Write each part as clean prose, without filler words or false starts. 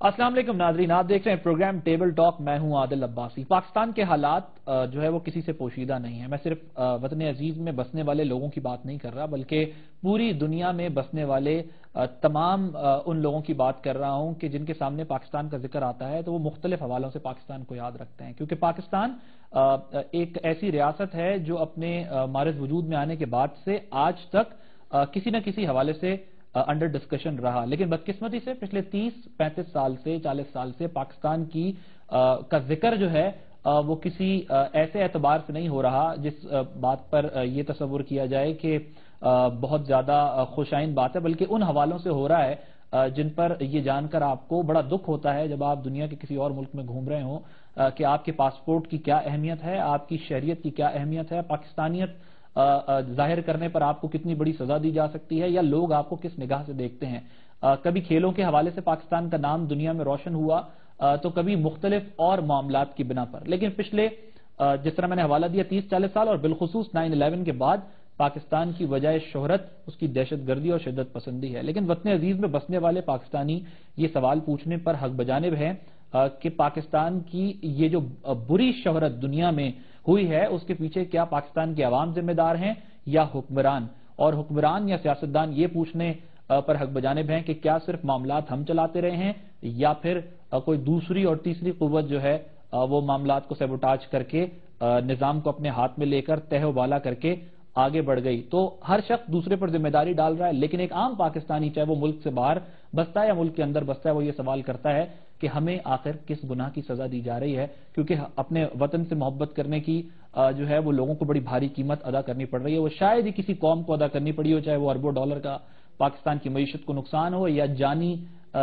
السلام علیکم ناظرین، آپ دیکھ رہے ہیں پروگرام ٹیبل ٹاک۔ میں ہوں عادل عباسی۔ پاکستان کے حالات جو ہے وہ کسی سے پوشیدہ نہیں ہے۔ میں صرف وطن عزیز میں بسنے والے لوگوں کی بات نہیں کر رہا، بلکہ پوری دنیا میں بسنے والے تمام ان لوگوں کی بات کر رہا ہوں کہ جن کے سامنے پاکستان کا ذکر آتا ہے تو وہ مختلف حوالوں سے پاکستان کو یاد رکھتے ہیں، کیونکہ پاکستان ایک ایسی ریاست ہے جو اپنے مارز وجود میں آنے کے بعد سے آج تک کسی نہ کسی حوالے سے انڈر ڈسکشن رہا، لیکن بدقسمتی سے پچھلے 30-35 سال سے 40 سال سے پاکستان کا ذکر جو ہے وہ کسی ایسے اعتبار سے نہیں ہو رہا جس بات پر یہ تصور کیا جائے کہ بہت زیادہ خوشائن بات ہے، بلکہ ان حوالوں سے ہو رہا ہے جن پر یہ جان کر آپ کو بڑا دکھ ہوتا ہے جب آپ دنیا کے کسی اور ملک میں گھوم رہے ہوں کہ آپ کے پاسپورٹ کی کیا اہمیت ہے، آپ کی شہریت کی کیا اہمیت ہے، پاکستانیت ظاہر کرنے پر آپ کو کتنی بڑی سزا دی جا سکتی ہے، یا لوگ آپ کو کس نگاہ سے دیکھتے ہیں۔ کبھی کھیلوں کے حوالے سے پاکستان کا نام دنیا میں روشن ہوا تو کبھی مختلف اور معاملات کی بنا پر، لیکن پچھلے جس طرح میں نے حوالہ دیا 30-40 سال اور بالخصوص 9/11 کے بعد پاکستان کی وجہ شہرت اس کی دہشت گردی اور شدت پسندی ہے۔ لیکن وطن عزیز میں بسنے والے پاکستانی یہ سوال پوچھنے پر حق بجانب ہیں کہ پاکستان کی یہ جو بری شہرت دنیا میں ہوئی ہے اس کے پیچھے کیا پاکستان کے عوام ذمہ دار ہیں یا حکمران، اور حکمران یا سیاستدان یہ پوچھنے پر حق بجانب ہیں کہ کیا صرف معاملات ہم چلاتے رہے ہیں یا پھر کوئی دوسری اور تیسری قوت جو ہے وہ معاملات کو سیبوٹاج کر کے نظام کو اپنے ہاتھ میں لے کر تہہ و بالا کر کے آگے بڑھ گئی۔ تو ہر شخص دوسرے پر ذمہ داری ڈال رہا ہے، لیکن ایک عام پاکستانی چاہے وہ ملک سے باہر بستا ہے یا ملک کے اندر بستا ہے وہ یہ سوال کرتا ہے کہ ہمیں آخر کس گناہ کی سزا دی جا رہی ہے، کیونکہ اپنے وطن سے محبت کرنے کی جو ہے وہ لوگوں کو بڑی بھاری قیمت ادا کرنی پڑ رہی ہے، وہ شاید ہی کسی قوم کو ادا کرنی پڑی ہو، چاہے وہ اربوں ڈالر کا پاکستان کی معیشت کو نقصان ہو یا جانی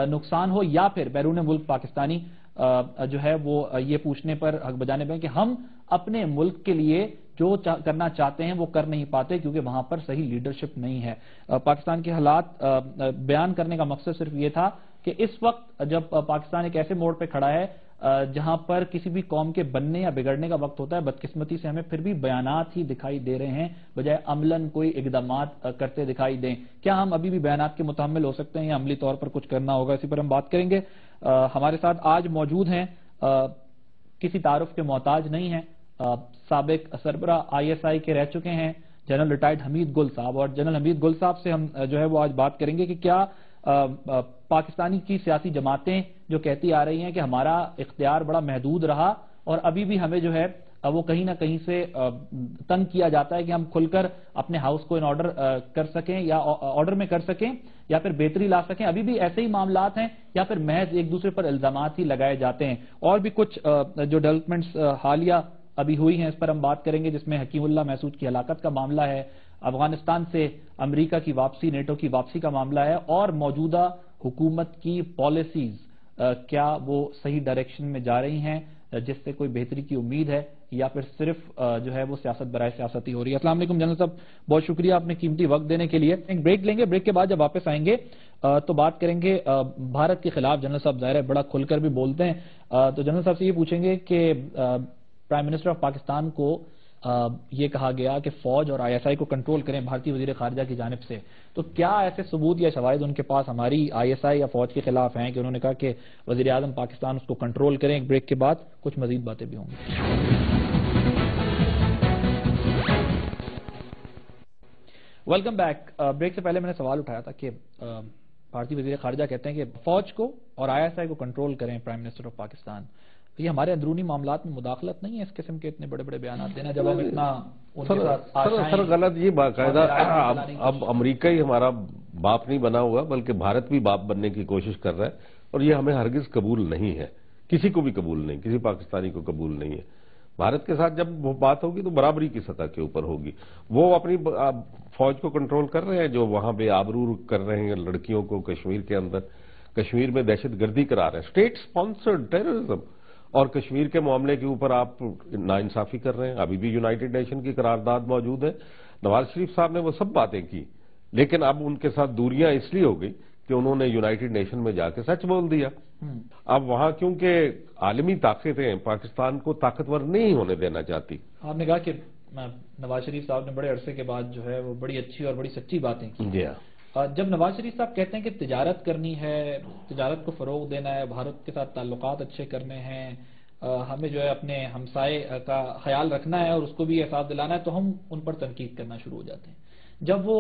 نقصان ہو، یا پھر بیرون ملک پاکستانی جو ہے وہ یہ پوچھنے پر حق بجانب ہیں کہ ہم اپنے ملک کے لیے جو کرنا چاہتے ہیں وہ کر نہیں پاتے کیونکہ وہاں پر صحیح لیڈرشپ نہیں ہے۔ پاکستان کے حالات بیان کرنے کا مقصد صرف یہ تھا کہ اس وقت جب پاکستان ایک ایسے موڑ پہ کھڑا ہے جہاں پر کسی بھی قوم کے بننے یا بگڑنے کا وقت ہوتا ہے، بدقسمتی سے ہمیں پھر بھی بیانات ہی دکھائی دے رہے ہیں بجائے عملاً کوئی اقدامات کرتے دکھائی دیں۔ کیا ہم ابھی بھی بیانات کے متحمل ہو سکتے ہیں یا عملی طور پر کچھ کرنا ہوگا؟ اسی پر ہم بات کریں گے۔ ہمارے ساتھ آج موجود ہیں، کسی تعارف کے محتاج نہیں ہیں، سابق سربراہ ISI کے رہ چکے ہیں جنرل ریٹائرڈ حمید گل صاحب، اور جنرل حمید گل صاحب سے ہم جو ہے وہ آج بات کریں گے کہ کیا پاکستانی کی سیاسی جماعتیں جو کہتی آ رہی ہیں کہ ہمارا اختیار بڑا محدود رہا اور ابھی بھی ہمیں جو ہے وہ کہیں نہ کہیں سے تنگ کیا جاتا ہے کہ ہم کھل کر اپنے ہاؤس کو ان آرڈر کر سکیں یا آرڈر میں کر سکیں یا پھر بہتری لا سکیں، ابھی بھی ایسے ہی معاملات ہیں یا پھر محض ایک دوسرے پر الزامات ہی لگائے جاتے ہیں؟ اور بھی کچھ جو ڈیولپمنٹس حالیہ ابھی ہوئی ہیں اس پر ہم بات کریں گے، جس میں حکیم اللہ محسود کی ہلاکت کا معاملہ ہے، افغانستان سے امریکہ کی واپسی، نیٹو کی واپسی کا معاملہ ہے، اور موجودہ حکومت کی پالیسیز کیا وہ صحیح ڈائریکشن میں جا رہی ہیں جس سے کوئی بہتری کی امید ہے یا پھر صرف جو ہے وہ سیاست برائے سیاست ہی ہو رہی ہے؟ السلام علیکم جنرل صاحب، بہت شکریہ آپ نے قیمتی وقت دینے کے لیے۔ ایک بریک لیں گے، بریک کے بعد جب واپس آئیں گے تو بات کریں گے بھارت کے خلاف۔ جنرل صاحب ظاہر ہے بڑا کھل کر بھی بولتے ہیں، تو جنرل صاحب سے یہ پوچھیں گے کہ پرائم منسٹر آف پاکستان کو یہ کہا گیا کہ فوج اور ISI کو کنٹرول کریں بھارتی وزیر خارجہ کی جانب سے، تو کیا ایسے ثبوت یا شواہد ان کے پاس ہماری ISI یا فوج کے خلاف ہیں کہ انہوں نے کہا کہ وزیر اعظم پاکستان اس کو کنٹرول کریں؟ ایک بریک کے بعد کچھ مزید باتیں بھی ہوں گی۔ Welcome back. بریک سے پہلے میں نے سوال اٹھایا تھا کہ بھارتی وزیر خارجہ کہتے ہیں کہ فوج کو اور ISI کو کنٹرول کریں پرائم منسٹر آف پاکستان، یہ ہمارے اندرونی معاملات میں مداخلت نہیں ہے اس قسم کے اتنے بڑے بڑے بیانات دینا جب ہم اتنا سر غلط یہ باقاعدہ اب امریکہ ہی ہمارا باپ نہیں بنا ہوا بلکہ بھارت بھی باپ بننے کی کوشش کر رہا ہے، اور یہ ہمیں ہرگز قبول نہیں ہے، کسی کو بھی قبول نہیں، کسی پاکستانی کو قبول نہیں ہے۔ بھارت کے ساتھ جب وہ بات ہوگی تو برابری کی سطح کے اوپر ہوگی۔ وہ اپنی فوج کو کنٹرول کر رہے ہیں جو وہاں بے آبرو کر رہے ہیں لڑکیوں کو کشمیر کے اندر، کشمیر میں دہشت گردی کرا رہے ہیں، اسٹیٹ سپانسرڈ ٹیررزم، اور کشمیر کے معاملے کے اوپر آپ ناانصافی کر رہے ہیں۔ ابھی بھی یونائٹڈ نیشن کی قرارداد موجود ہے، نواز شریف صاحب نے وہ سب باتیں کی، لیکن اب ان کے ساتھ دوریاں اس لیے ہو گئی کہ انہوں نے یونائٹڈ نیشن میں جا کے سچ بول دیا۔ اب وہاں کیونکہ عالمی طاقتیں پاکستان کو طاقتور نہیں ہونے دینا چاہتی۔ آپ نے کہا کہ نواز شریف صاحب نے بڑے عرصے کے بعد جو ہے وہ بڑی اچھی اور بڑی سچی باتیں کی، جی ہاں، جب نواز شریف صاحب کہتے ہیں کہ تجارت کرنی ہے، تجارت کو فروغ دینا ہے، بھارت کے ساتھ تعلقات اچھے کرنے ہیں، ہمیں جو ہے اپنے ہمسائے کا خیال رکھنا ہے اور اس کو بھی احساس دلانا ہے، تو ہم ان پر تنقید کرنا شروع ہو جاتے ہیں۔ جب وہ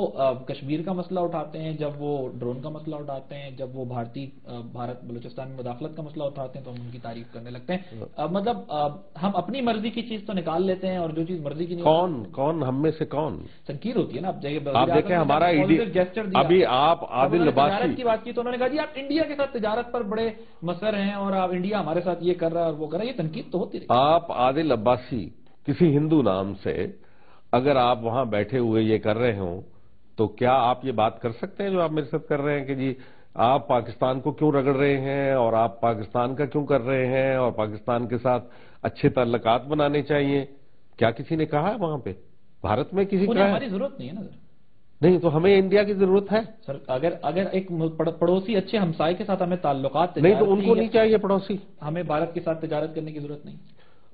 کشمیر کا مسئلہ اٹھاتے ہیں، جب وہ ڈرون کا مسئلہ اٹھاتے ہیں، جب وہ بھارت بلوچستان میں مداخلت کا مسئلہ اٹھاتے ہیں تو ہم ان کی تعریف کرنے لگتے ہیں۔ مطلب ہم اپنی مرضی کی چیز تو نکال لیتے ہیں اور جو چیز مرضی کی نہیں، کون ہم میں سے کون تنقید ہوتی ہے نا۔ آپ دیکھیں ہمارا ابھی آپ عادل عباسی کی بات کی تو انہوں نے کہا جی آپ انڈیا کے ساتھ تجارت پر بڑے مصر ہیں اور آپ انڈیا ہمارے ساتھ یہ کر رہا ہے اور وہ کر رہا ہے، یہ تنقید تو ہوتی رہی۔ آپ عادل عباسی کسی ہندو نام سے اگر آپ وہاں بیٹھے ہوئے یہ کر رہے ہوں تو کیا آپ یہ بات کر سکتے ہیں جو آپ میرے ساتھ کر رہے ہیں کہ جی آپ پاکستان کو کیوں رگڑ رہے ہیں اور آپ پاکستان کا کیوں کر رہے ہیں اور پاکستان کے ساتھ اچھے تعلقات بنانے چاہیے؟ کیا کسی نے کہا ہے وہاں پہ؟ بھارت میں کسی کا ہماری ضرورت نہیں ہے نا سر۔ نہیں تو ہمیں انڈیا کی ضرورت ہے سر۔ اگر ایک پڑوسی اچھے ہمسائے کے ساتھ ہمیں تعلقات نہیں تو ان کو نہیں چاہیے پڑوسی، ہمیں بھارت کے ساتھ تجارت کرنے کی ضرورت نہیں۔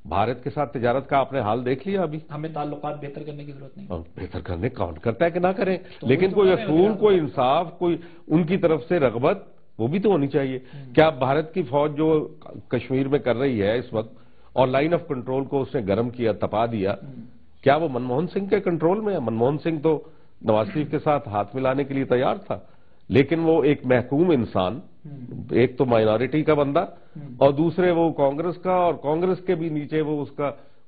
بھارت کے ساتھ تجارت کا آپ نے حال دیکھ لیا ابھی، ہمیں تعلقات بہتر کرنے کی ضرورت نہیں۔ بہتر کرنے کون کرتا ہے کہ نہ کریں، لیکن کوئی اصول، کوئی انصاف، کوئی ان کی طرف سے رغبت وہ بھی تو ہونی چاہیے۔ کیا بھارت کی فوج جو کشمیر میں کر رہی ہے اس وقت اور لائن آف کنٹرول کو اس نے گرم کیا، تپا دیا، کیا وہ منموہن سنگھ کے کنٹرول میں ہے؟ منموہن سنگھ تو نواز شریف کے ساتھ ہاتھ ملانے کے لیے تیار تھا، لیکن وہ ایک محکوم انسان، ایک تو مائنورٹی کا بندہ اور دوسرے وہ کانگریس کا، اور کانگریس کے بھی نیچے وہ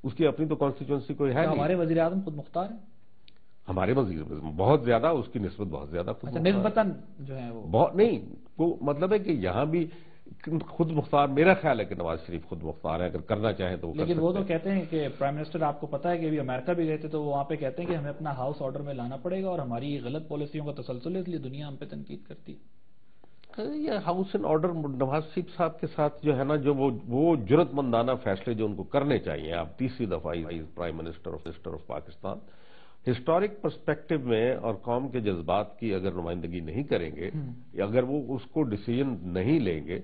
اس کی اپنی تو کانسٹیچوئنسی کوئی ہے نہیں۔ ہمارے وزیر اعظم خود مختار ہیں، ہمارے وزیر بہت زیادہ، اس کی نسبت بہت زیادہ نسبتاً جو ہے وہ بہت نہیں، وہ مطلب ہے کہ یہاں بھی خود مختار، میرا خیال ہے کہ نواز شریف خود مختار ہے، اگر کرنا چاہیں تو لیکن وہ تو کہتے ہیں کہ پرائم منسٹر، آپ کو پتا ہے کہ ابھی امریکہ بھی گئے تھے تو وہ وہاں پہ کہتے ہیں کہ ہمیں اپنا ہاؤس آرڈر میں لانا پڑے گا اور ہماری غلط پالیسیوں کا تسلسل ہے، اس لیے دنیا ہم پہ تنقید کرتی ہے۔ یہ house and order Nawaz Sharif صاحب کے ساتھ جو ہے نا، جو وہ جرت مندانہ فیصلے جو ان کو کرنے چاہیے، آپ تیسری دفعہ prime minister of Pakistan, historic perspective میں اور قوم کے جذبات کی اگر نمائندگی نہیں کریں گے، اگر وہ اس کو ڈیسیژن نہیں لیں گے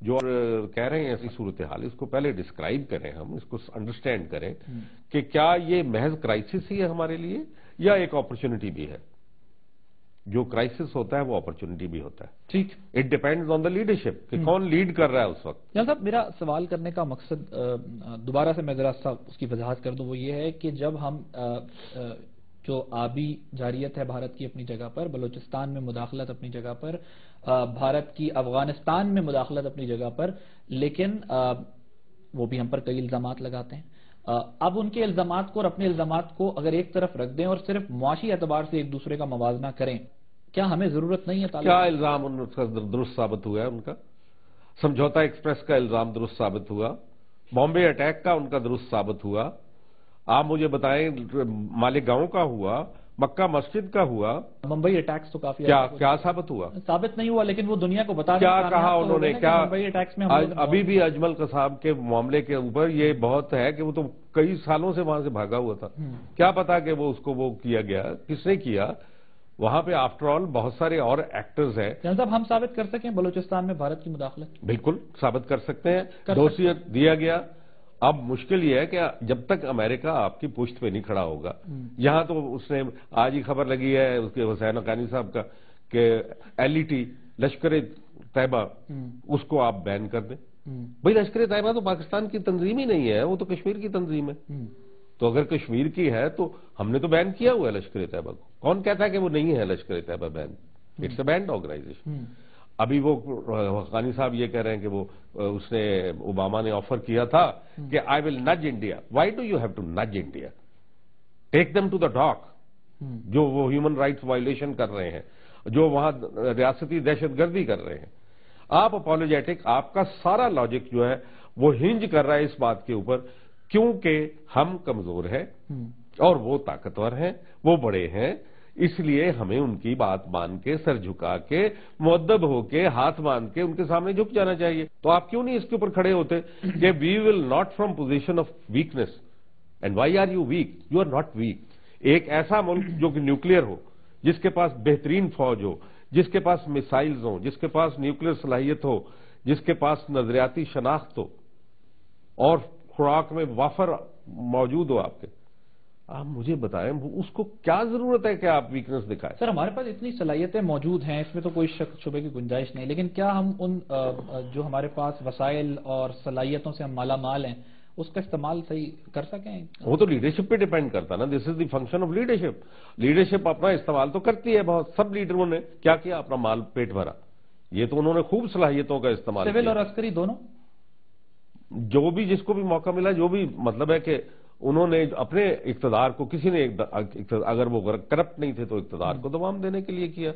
جو کہہ رہے ہیں ایسی صورتحال، اس کو پہلے ڈسکرائب کریں، ہم اس کو انڈرسٹینڈ کریں کہ کیا یہ محض کرائسس ہی ہے ہمارے لیے یا ایک اپرچونٹی بھی ہے؟ جو کرائسس ہوتا ہے وہ اپرچونٹی بھی ہوتا ہے، ٹھیک، it depends on the leadership کہ کون لیڈ کر رہا ہے اس وقت۔ جناب صاحب، میرا سوال کرنے کا مقصد دوبارہ سے میں ذرا سا اس کی وضاحت کر دوں، وہ یہ ہے کہ جب ہم جو آبی جارحیت ہے بھارت کی اپنی جگہ پر، بلوچستان میں مداخلت اپنی جگہ پر، بھارت کی افغانستان میں مداخلت اپنی جگہ پر، لیکن وہ بھی ہم پر کئی الزامات لگاتے ہیں۔ اب ان کے الزامات کو اور اپنے الزامات کو اگر ایک طرف رکھ دیں اور صرف معاشی اعتبار سے ایک دوسرے کا موازنہ کریں، کیا ہمیں ضرورت نہیں ہے؟ کیا الزام ان کا درست ثابت ہوا ہے؟ ان کا سمجھوتا ایکسپریس کا الزام درست ثابت ہوا، بامبے اٹیک کا ان کا درست ثابت ہوا، آپ مجھے بتائیں مالیگاؤں کا ہوا، مکہ مسجد کا ہوا، ممبئی اٹیکس تو کافی کیا ثابت ہوا؟ ثابت نہیں ہوا، لیکن وہ دنیا کو بتا کیا کہا انہوں نے؟ کیا ممبئی اٹیکس میں ابھی بھی اجمل قصاب کے معاملے کے اوپر یہ بہت ہے کہ وہ تو کئی سالوں سے وہاں سے بھاگا ہوا تھا، کیا پتا کہ وہ اس کو وہ کیا گیا، کس نے کیا؟ وہاں پہ آفٹر آل بہت سارے اور ایکٹرز ہیں۔ جناب ہم ثابت کر سکیں بلوچستان میں بھارت کی مداخلت؟ بالکل ثابت کر سکتے ہیں، دوسیت دیا گیا۔ اب مشکل یہ ہے کہ جب تک امریکہ آپ کی پشت پہ نہیں کھڑا ہوگا، یہاں تو اس نے آج ہی خبر لگی ہے اس کے حسین حقانی صاحب کا کہ LET لشکر طیبہ اس کو آپ بین کر دیں۔ بھئی لشکر طیبہ تو پاکستان کی تنظیم ہی نہیں ہے، وہ تو کشمیر کی تنظیم ہے، تو اگر کشمیر کی ہے تو ہم نے تو بین کیا ہوا ہے لشکر طیبہ کو۔ کون کہتا ہے کہ وہ نہیں ہے Lashkar Taiba ban? It's a banned organization. ابھی وہ حقانی صاحب یہ کہہ رہے ہیں کہ وہ اس نے اوباما نے آفر کیا تھا کہ I will nudge India. Why do you have to nudge India? Take them to the dock. جو وہ ہیومن رائٹس وائلیشن کر رہے ہیں، جو وہاں ریاستی دہشت گردی کر رہے ہیں، آپ اپالوجیٹک، آپ کا سارا لاجک جو ہے وہ ہنج کر رہا ہے اس بات کے اوپر کیونکہ ہم کمزور ہیں اور وہ طاقتور ہیں، وہ بڑے ہیں، اس لیے ہمیں ان کی بات مان کے، سر جھکا کے، مؤدب ہو کے، ہاتھ باندھ کے ان کے سامنے جھک جانا چاہیے۔ تو آپ کیوں نہیں اس کے اوپر کھڑے ہوتے کہ we will not from position of weakness? And why are you weak? You are not weak. ایک ایسا ملک جو کہ نیوکلیئر ہو، جس کے پاس بہترین فوج ہو، جس کے پاس میسائلز ہوں، جس کے پاس نیوکلیئر صلاحیت ہو، جس کے پاس نظریاتی شناخت ہو اور خوراک میں وافر موجود ہو، آپ مجھے بتائیں اس کو کیا ضرورت ہے کہ آپ ویکنس دکھائیں؟ سر ہمارے پاس اتنی صلاحیتیں موجود ہیں، اس میں تو کوئی شک شبے کی گنجائش نہیں، لیکن کیا ہم ان جو ہمارے پاس وسائل اور صلاحیتوں سے ہم مالا مال ہیں اس کا استعمال صحیح کر سکیں؟ وہ تو لیڈرشپ پہ ڈیپینڈ کرتا نا. This is the function of leadership. Leadership اپنا استعمال تو کرتی ہے بہت. سب لیڈروں نے کیا کیا؟ اپنا مال پیٹ بھرا. یہ تو انہوں نے خوب صلاحیتوں کا استعمال کیا. سول اور عسکری دونوں، جو بھی جس کو بھی موقع ملا، جو بھی مطلب ہے کہ انہوں نے اپنے اقتدار کو کسی نے اگر وہ کرپٹ نہیں تھے تو اقتدار کو دوام دینے کے لیے کیا.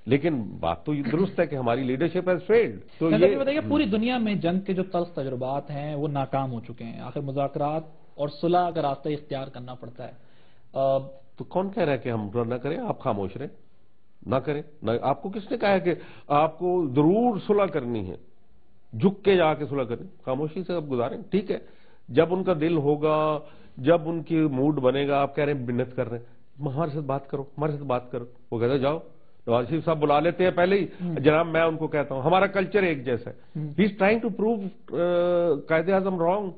لیکن بات تو یہ درست ہے کہ ہماری لیڈرشپ ہیز فیلڈ. تو یہ بتائیے پوری دنیا میں جنگ کے جو تلخ تجربات ہیں وہ ناکام ہو چکے ہیں، آخر مذاکرات اور صلح کا راستہ اختیار کرنا پڑتا ہے. تو کون کہہ رہا ہے کہ ہم نہ کریں؟ آپ خاموش رہیں، نہ کریں. آپ کو کس نے کہا ہے کہ آپ کو ضرور صلح کرنی ہے، جھک کے جا کے صلح کریں؟ خاموشی سے آپ گزاریں. ٹھیک ہے، جب ان کا دل ہوگا، جب ان کی موڈ بنے گا، آپ کہہ رہے ہیں منت کر رہے ہیں، ہمارے ساتھ بات کرو، ہمارے ساتھ بات کرو. وہ کہتے ہیں جاؤ. نواز شریف صاحب بلا لیتے ہیں پہلے ہی. جناب میں ان کو کہتا ہوں ہمارا کلچر ایک جیسا ہے. ہی is trying to prove Quaid Azam wrong,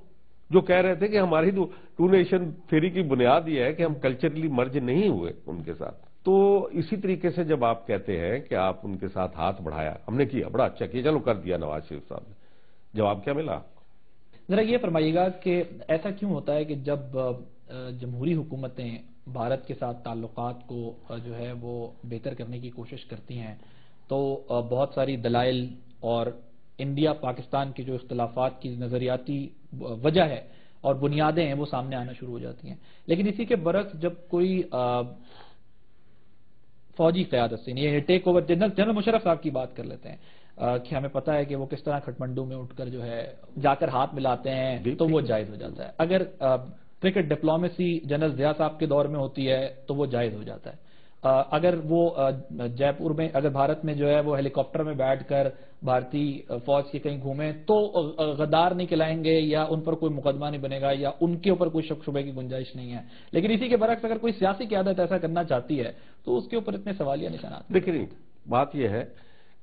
جو کہہ رہے تھے کہ ہماری ٹو نیشن تھیوری کی بنیاد یہ ہے کہ ہم کلچرلی مرج نہیں ہوئے ان کے ساتھ. تو اسی طریقے سے جب آپ کہتے ہیں کہ آپ ان کے ساتھ ہاتھ بڑھایا، ہم نے کیا، بڑا اچھا کیا، چلو کر دیا نواز شریف صاحب نے، جواب کیا ملا؟ ذرا یہ فرمائیے گا کہ ایسا کیوں ہوتا ہے کہ جب جمہوری حکومتیں بھارت کے ساتھ تعلقات کو جو ہے وہ بہتر کرنے کی کوشش کرتی ہیں تو بہت ساری دلائل اور انڈیا پاکستان کے جو اختلافات کی نظریاتی وجہ ہے اور بنیادیں ہیں وہ سامنے آنا شروع ہو جاتی ہیں، لیکن اسی کے برعکس جب کوئی فوجی قیادت سے یہ ٹیک اوور، جنرل مشرف صاحب کی بات کر لیتے ہیں کہ ہمیں پتا ہے کہ وہ کس طرح کھٹمنڈو میں اٹھ کر جو ہے جا کر ہاتھ ملاتے ہیں تو وہ جائز ہو جاتا ہے. اگر کرکٹ ڈپلومیسی جنرل ضیاء صاحب کے دور میں ہوتی ہے تو وہ جائز ہو جاتا ہے. اگر وہ جے پور میں، اگر بھارت میں جو ہے وہ ہیلی کاپٹر میں بیٹھ کر بھارتی فوج کے کہیں گھومیں تو غدار نہیں کھلائیں گے یا ان پر کوئی مقدمہ نہیں بنے گا یا ان کے اوپر کوئی شک شبے کی گنجائش نہیں ہے. لیکن اسی کے برعکس اگر کوئی سیاسی قیادت ایسا کرنا چاہتی ہے تو اس کے اوپر اتنے سوالیہ نشانات. دیکھیں بات یہ ہے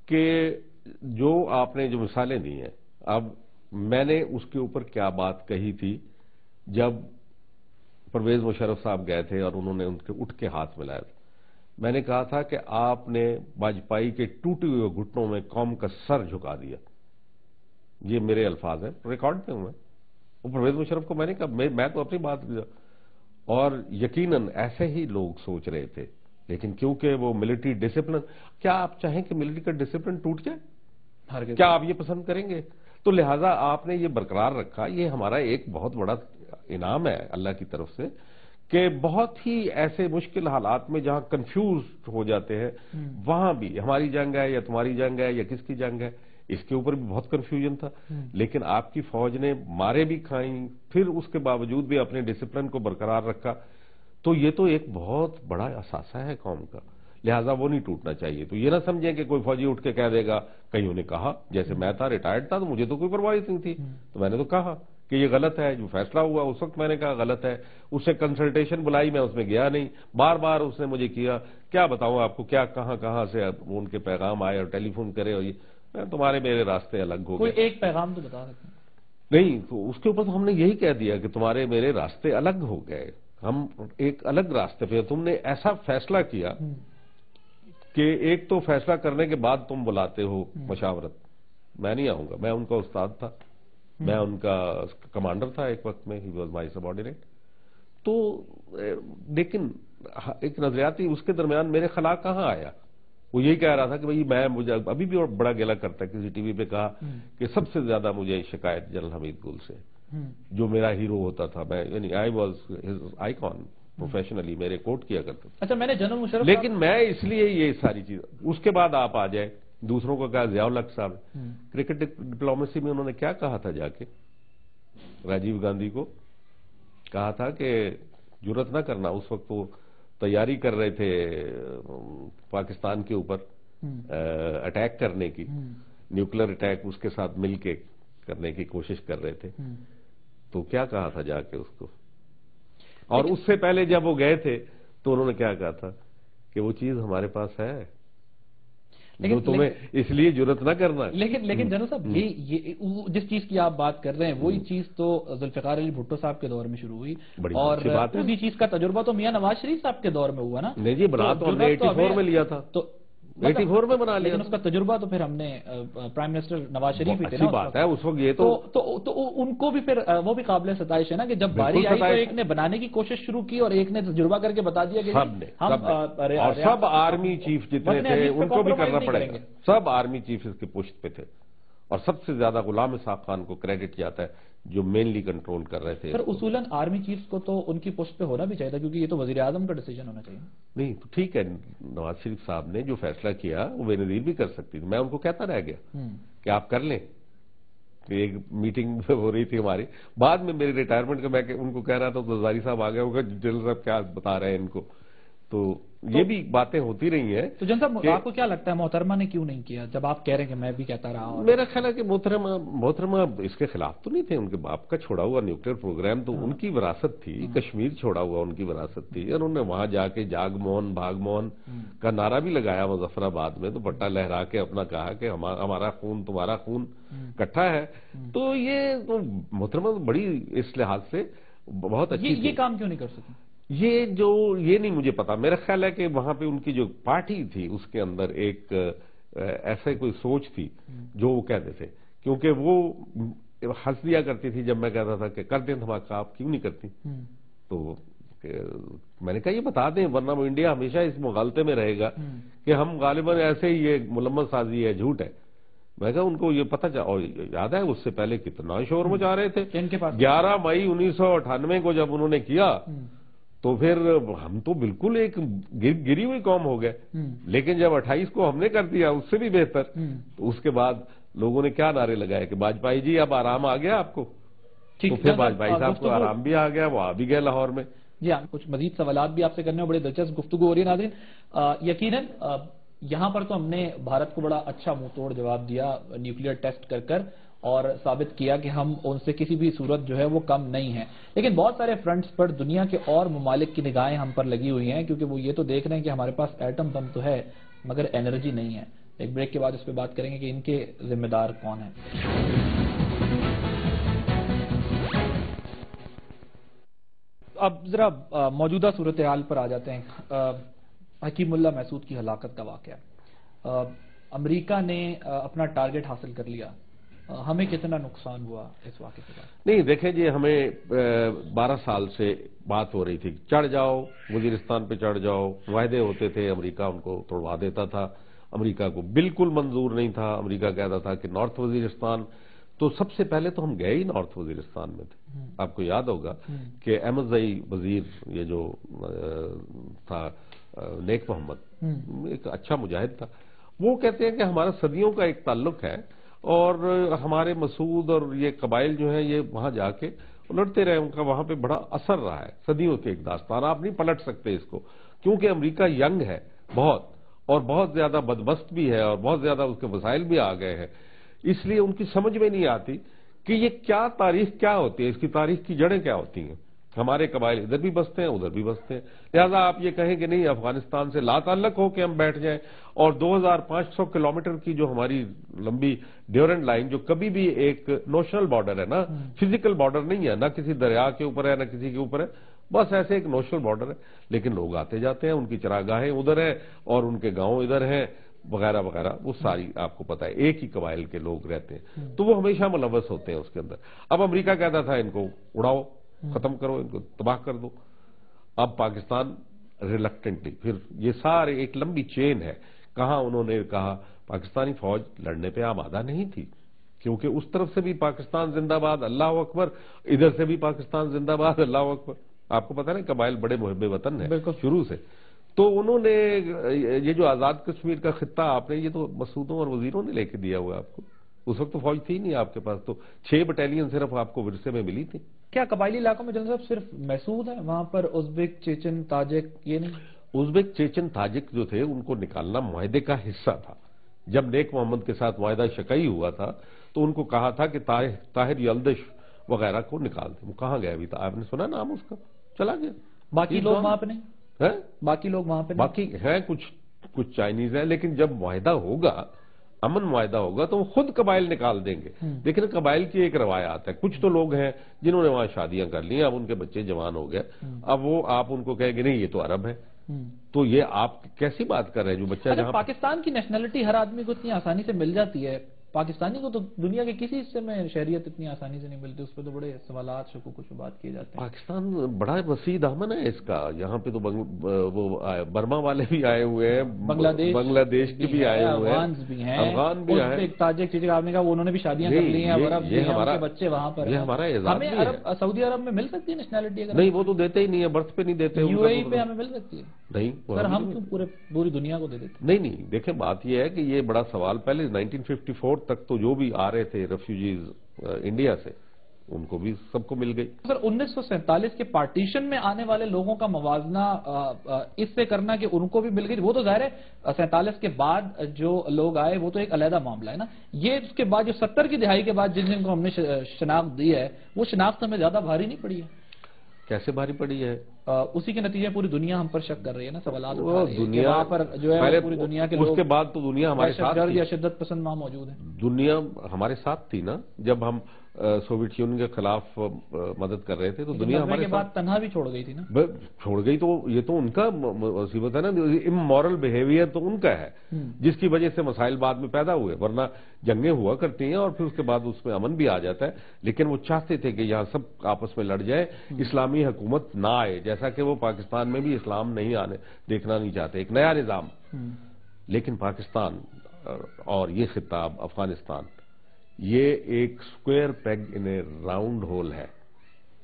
کہ جو آپ نے جو مثالیں دی ہیں، اب میں نے اس کے اوپر کیا بات کہی تھی جب پرویز مشرف صاحب گئے تھے اور انہوں نے ان کے اٹھ کے ہاتھ ملایا تھا. میں نے کہا تھا کہ آپ نے واجپائی کے ٹوٹے ہوئے گھٹنوں میں قوم کا سر جھکا دیا. یہ میرے الفاظ ہیں، ریکارڈ پہ ہوں میں. وہ پرویز مشرف کو میں نے کہا، میں تو اپنی بات کیا اور یقیناً ایسے ہی لوگ سوچ رہے تھے، لیکن کیونکہ وہ ملٹری ڈسپلن، کیا آپ چاہیں کہ ملٹری کا ڈسپلن ٹوٹ جائے؟ کیا آپ یہ پسند کریں گے؟ تو لہذا آپ نے یہ برقرار رکھا. یہ ہمارا ایک بہت بڑا انعام ہے اللہ کی طرف سے کہ بہت ہی ایسے مشکل حالات میں جہاں کنفیوز ہو جاتے ہیں، وہاں بھی ہماری جنگ ہے یا تمہاری جنگ ہے یا کس کی جنگ ہے، اس کے اوپر بھی بہت کنفیوژن تھا. لیکن آپ کی فوج نے مارے بھی کھائیں، پھر اس کے باوجود بھی اپنے ڈسپلن کو برقرار رکھا. تو یہ تو ایک بہت بڑا اثاثہ ہے قوم کا، لہذا وہ نہیں ٹوٹنا چاہیے. تو یہ نہ سمجھیں کہ کوئی فوجی اٹھ کے کہہ دے گا، کئیوں نے کہا، جیسے میں تھا ریٹائرڈ تھا تو مجھے تو کوئی پرواہ نہیں تھی، تو میں نے تو کہا کہ یہ غلط ہے. جو فیصلہ ہوا اس وقت میں نے کہا غلط ہے. اس سے کنسلٹیشن بلائی، میں اس میں گیا نہیں. بار بار اس نے مجھے کیا بتاؤں آپ کو، کیا کہاں سے ان کے پیغام آئے اور ٹیلی فون کرے اور یہ تمہارے میرے راستے الگ ہو گئے. کوئی ایک پیغام تو بتا سکتے ہیں؟ نہیں، تو اس کے اوپر تو ہم نے یہی کہہ دیا کہ تمہارے میرے راستے الگ ہو گئے، ہم ایک الگ راستے پہ. تم نے ایسا فیصلہ کیا کہ ایک تو فیصلہ کرنے کے بعد تم بلاتے ہو مشاورت. میں نہیں آؤں گا، میں ان کا استاد تھا، میں ان کا کمانڈر تھا ایک وقت میں، ہی واز مائی سبارڈینیٹ. تو لیکن ایک نظریاتی اس کے درمیان میرے خلا کہاں آیا. وہ یہی کہہ رہا تھا کہ بھئی مجھے ابھی بھی بڑا گلہ کرتا ہے، کسی ٹی وی پہ کہا کہ سب سے زیادہ مجھے شکایت جنرل حمید گل سے، جو میرا ہیرو ہوتا تھا. میں یعنی I was his icon professionally, میرے کوٹ کیا کرتے. اچھا، میں نے جنرل مشرف، لیکن میں اس لیے یہ ساری چیز، اس کے بعد آپ آ جائیں دوسروں کو کہا. ضیاء الحق صاحب کرکٹ ڈپلومیسی میں انہوں نے کیا کہا تھا، جا کے راجیو گاندھی کو کہا تھا کہ جرأت نہ کرنا. اس وقت وہ تیاری کر رہے تھے پاکستان کے اوپر اٹیک کرنے کی، نیوکلیر اٹیک اس کے ساتھ مل کے کرنے کی کوشش کر رہے تھے. تو کیا کہا تھا جا کے اس کو. اور اس سے پہلے جب وہ گئے تھے تو انہوں نے کیا کہا تھا کہ وہ چیز ہمارے پاس ہے. جو تمہیں اس لیے جرت نہ کرنا. لیکن جنرل صاحب یہ جس چیز کی آپ بات کر رہے ہیں وہی چیز تو ذوالفقار علی بھٹو صاحب کے دور میں شروع ہوئی, اور اسی چیز کا تجربہ تو میاں نواز شریف صاحب کے دور میں ہوا نا. نہیں جی, بنا تو ہم نے 84 میں لیا تھا, تو 84 میں بنا لیا, لیکن اس کا تجربہ تو پھر ہم نے پرائم منسٹر نواز شریف ہی تھے نا. اچھی بات ہے, اس وقت یہ تو ان کو بھی پھر وہ بھی قابل ستائش ہے نا کہ جب باری آئی تو ایک نے بنانے کی کوشش شروع کی اور ایک نے تجربہ کر کے بتا دیا کہ سب آرمی چیف جتنے تھے ان کو بھی کرنا پڑے گا. سب آرمی چیف اس کی پشت پہ تھے, اور سب سے زیادہ غلام اسحاق خان کو کریڈٹ جاتا ہے جو مینلی کنٹرول کر رہے تھے. سر اصولاً آرمی چیفز کو تو ان کی پوسٹ پہ ہونا بھی چاہیے تھا, کیونکہ یہ تو وزیر اعظم کا ڈیسیجن ہونا چاہیے. نہیں تو ٹھیک ہے, نواز شریف صاحب نے جو فیصلہ کیا وہ بے نظیر بھی کر سکتی تھی. میں ان کو کہتا رہ گیا کہ آپ کر لیں. ایک میٹنگ ہو رہی تھی ہماری, بعد میں میری ریٹائرمنٹ کا میں ان کو کہہ رہا تھا تو زاری صاحب آ گئے ہوگا, جنرل صاحب کیا بتا رہے ہیں ان کو. تو یہ بھی باتیں ہوتی رہی ہیں. تو جنرل صاحب آپ کو کیا لگتا ہے محترمہ نے کیوں نہیں کیا, جب آپ کہہ رہے ہیں کہ میں بھی کہتا رہا؟ میرا خیال ہے کہ محترمہ اس کے خلاف تو نہیں تھے. ان کے باپ کا چھوڑا ہوا نیوکلیر پروگرام تو ان کی وراثت تھی, کشمیر چھوڑا ہوا ان کی وراثت تھی. انہوں نے وہاں جا کے جاگ موہن بھاگ موہن کا نعرہ بھی لگایا مظفر آباد میں, تو پٹا لہرا کے اپنا کہا کہ ہمارا خون تمہارا خون اکٹھا ہے. تو یہ محترمہ بڑی اس لحاظ سے بہت اچھی. یہ کام کیوں نہیں کر سکتی؟ یہ نہیں مجھے پتا. میرا خیال ہے کہ وہاں پہ ان کی جو پارٹی تھی اس کے اندر ایک ایسے کوئی سوچ تھی جو وہ کہتے تھے, کیونکہ وہ ہنس دیا کرتی تھی جب میں کہتا تھا کہ کر دیں دھماکہ, آپ کیوں نہیں کرتی. تو میں نے کہا یہ بتا دیں, ورنہ وہ انڈیا ہمیشہ اس مغالطے میں رہے گا کہ ہم غالباً ایسے ہی یہ ملمت سازی ہے, جھوٹ ہے. میں کہا ان کو یہ پتہ اور یاد ہے اس سے پہلے کتنا شور مچا رہے تھے. 11 مئی 1998 کو جب انہوں نے کیا تو پھر ہم تو بالکل ایک گری ہوئی قوم ہو گئے. لیکن جب 28 کو ہم نے کر دیا اس سے بھی بہتر, تو اس کے بعد لوگوں نے کیا نعرے لگائے کہ واجپئی جی اب آرام آ گیا آپ کو. تو پھر واجپئی صاحب کو آرام بھی آ گیا, وہ آ بھی گئے لاہور میں. جی ہاں, کچھ مزید سوالات بھی آپ سے کرنے میں, بڑی دلچسپ گفتگو ہو رہی ہے ناظرین. یقیناً یہاں پر تو ہم نے بھارت کو بڑا اچھا منہ توڑ جواب دیا نیوکلیئر ٹیسٹ کر اور ثابت کیا کہ ہم ان سے کسی بھی صورت جو ہے وہ کم نہیں ہیں. لیکن بہت سارے فرنٹس پر دنیا کے اور ممالک کی نگاہیں ہم پر لگی ہوئی ہیں, کیونکہ وہ یہ تو دیکھ رہے ہیں کہ ہمارے پاس ایٹم بم تو ہے مگر انرجی نہیں ہے. ایک بریک کے بعد اس پہ بات کریں گے کہ ان کے ذمہ دار کون ہیں. اب ذرا موجودہ صورتحال پر آ جاتے ہیں. حکیم اللہ محسود کی ہلاکت کا واقعہ, امریکہ نے اپنا ٹارگٹ حاصل کر لیا, ہمیں کتنا نقصان ہوا اس واقعے کے بعد؟ نہیں دیکھیں جی, ہمیں 12 سال سے بات ہو رہی تھی چڑھ جاؤ وزیرستان پہ, چڑھ جاؤ. معاہدے ہوتے تھے, امریکہ ان کو توڑوا دیتا تھا. امریکہ کو بالکل منظور نہیں تھا. امریکہ کہتا تھا کہ نارتھ وزیرستان, تو سب سے پہلے تو ہم گئے ہی نارتھ وزیرستان میں تھے. آپ کو یاد ہوگا کہ احمد زئی وزیر یہ جو تھا نیک محمد, ایک اچھا مجاہد تھا, وہ کہتے ہیں کہ ہمارا صدیوں کا ایک تعلق ہے اور ہمارے مسعود اور یہ قبائل جو ہیں یہ وہاں جا کے لڑتے رہے, ان کا وہاں پہ بڑا اثر رہا ہے. صدیوں کے ایک داستان, آپ نہیں پلٹ سکتے اس کو, کیونکہ امریکہ ینگ ہے بہت, اور بہت زیادہ بدبخت بھی ہے, اور بہت زیادہ اس کے وسائل بھی آ گئے ہیں. اس لیے ان کی سمجھ میں نہیں آتی کہ یہ کیا تاریخ کیا ہوتی ہے, اس کی تاریخ کی جڑیں کیا ہوتی ہیں. ہمارے قبائل ادھر بھی بستے ہیں ادھر بھی بستے ہیں, لہذا آپ یہ کہیں کہ نہیں افغانستان سے لا تعلق ہو کے ہم بیٹھ جائیں, اور 2500 کلومیٹر کی جو ہماری لمبی ڈیورنٹ لائن, جو کبھی بھی ایک نوشنل بارڈر ہے نا, فزیکل بارڈر نہیں ہے, نہ کسی دریا کے اوپر ہے نہ کسی کے اوپر ہے, بس ایسے ایک نوشنل بارڈر ہے. لیکن لوگ آتے جاتے ہیں, ان کی چراگاہیں ادھر ہیں اور ان کے گاؤں ادھر ہیں وغیرہ وغیرہ, وہ ساری آپ کو پتا ہے ایک ہی قبائل کے لوگ رہتے ہیں, تو وہ ہمیشہ ملوث ہوتے ہیں اس کے اندر. اب امریکہ کہتا تھا ان کو اڑاؤ, ختم کرو, ان کو تباہ کر دو. اب پاکستان ریلکٹنٹلی, پھر یہ سارے ایک لمبی چین ہے. کہاں انہوں نے کہا پاکستانی فوج لڑنے پہ آمادہ نہیں تھی, کیونکہ اس طرف سے بھی پاکستان زندہ باد اللہ اکبر, ادھر سے بھی پاکستان زندہ باد اللہ اکبر. آپ کو پتا نا قبائل بڑے محب وطن ہیں شروع سے. تو انہوں نے یہ جو آزاد کشمیر کا خطہ آپ نے, یہ تو مسعودوں اور وزیروں نے لے کے دیا ہوا آپ کو. اس وقت تو فوج تھی نہیں آپ کے پاس, تو 6 بٹالین صرف آپ کو ورثے میں ملی تھی. کیا قبائلی علاقوں میں جنرل صاحب صرف محسود ہے, وہاں پر ازبک چیچن تاجک یہ نہیں؟ ازبک چیچن تاجک جو تھے ان کو نکالنا معاہدے کا حصہ تھا. جب نیک محمد کے ساتھ معاہدہ شکئی ہوا تھا تو ان کو کہا تھا کہ طاہر یلدش وغیرہ کو نکال دیں. وہ کہاں گیا ابھی تھا, آپ نے سنا نام اس کا, چلا گیا. باقی لوگ وہاں پہ نہیں, باقی لوگ وہاں پہ باقی ہیں کچھ کچھ چائنیز ہیں، لیکن جب معاہدہ ہوگا، امن معاہدہ ہوگا تو وہ خود قبائل نکال دیں گے. لیکن قبائل کی ایک روایات ہے، کچھ تو لوگ ہیں جنہوں نے وہاں شادیاں کر لی، اب ان کے بچے جوان ہو گئے، اب وہ آپ ان کو کہیں گے نہیں یہ تو عرب ہے. تو یہ آپ کیسی بات کر رہے ہیں جو بچہ جہاں پاکستان کی نیشنلٹی ہر آدمی کو اتنی آسانی سے مل جاتی ہے، پاکستانی کو تو دنیا کے کسی حصے میں شہریت اتنی آسانی سے نہیں ملتی، اس پہ تو بڑے سوالات شکوک و شبہات کیے جاتے ہیں. پاکستان بڑا وسیع دامن ہے اس کا، یہاں پہ تو وہ برما والے بھی آئے ہوئے ہیں، بنگلہ دیش کے بھی آئے ہوئے ہیں، افغان بھی آئے، تاجک چیزیں آپ نے کہا انہوں نے بھی شادیاں کر لی ہیں، عرب بھی ہیں، ان کے بچے وہاں پر. یہ ہمارا اعزاز ہمیں سعودی عرب میں مل سکتی ہے نیشنلٹی؟ نہیں، وہ تو دیتے ہی نہیں ہے، برتھ پہ نہیں دیتے. یو اے ای پہ ہمیں مل سکتی ہے؟ نہیں سر، ہم کیوں پوری دنیا کو دے دیتے؟ نہیں، دیکھیں بات یہ ہے کہ یہ بڑا سوال، پہلے 1954 تک تو جو بھی آ رہے تھے ریفیوجیز انڈیا سے، ان کو بھی سب کو مل گئی. سر 1947 کے پارٹیشن میں آنے والے لوگوں کا موازنہ اس سے کرنا کہ ان کو بھی مل گئی، وہ تو ظاہر ہے 47 کے بعد جو لوگ آئے وہ تو ایک علیحدہ معاملہ ہے نا. یہ اس کے بعد جو 70 کی دہائی کے بعد جن کو ہم نے شناخت دی ہے، وہ شناخت ہمیں زیادہ بھاری نہیں پڑی ہے؟ کیسے بھاری پڑی ہے؟ اسی کے نتیجے پوری دنیا ہم پر شک کر رہی ہے نا، سوالات دنیا پر جو ہے پوری دنیا کے لوگ، اس کے بعد تو دنیا ہمارے ساتھ یا شدت پسند وہاں موجود ہے. دنیا ہمارے ساتھ تھی نا، جب ہم سوویت یونین کے خلاف مدد کر رہے تھے تو دنیا ہمارے کے بعد تنہا بھی چھوڑ گئی تھی نا. چھوڑ گئی تو یہ تو ان کا مصیبت ہے نا، امورل بیہیویئر تو ان کا ہے جس کی وجہ سے مسائل بعد میں پیدا ہوئے، ورنہ جنگیں ہوا کرتی ہیں اور پھر اس کے بعد اس میں امن بھی آ جاتا ہے. لیکن وہ چاہتے تھے کہ یہاں سب آپس میں لڑ جائے، اسلامی حکومت نہ آئے، جیسا کہ وہ پاکستان میں بھی اسلام نہیں آنے دیکھنا نہیں چاہتے، ایک نیا نظام. لیکن پاکستان اور یہ خطہ افغانستان، یہ ایک square peg in a round hole ہے.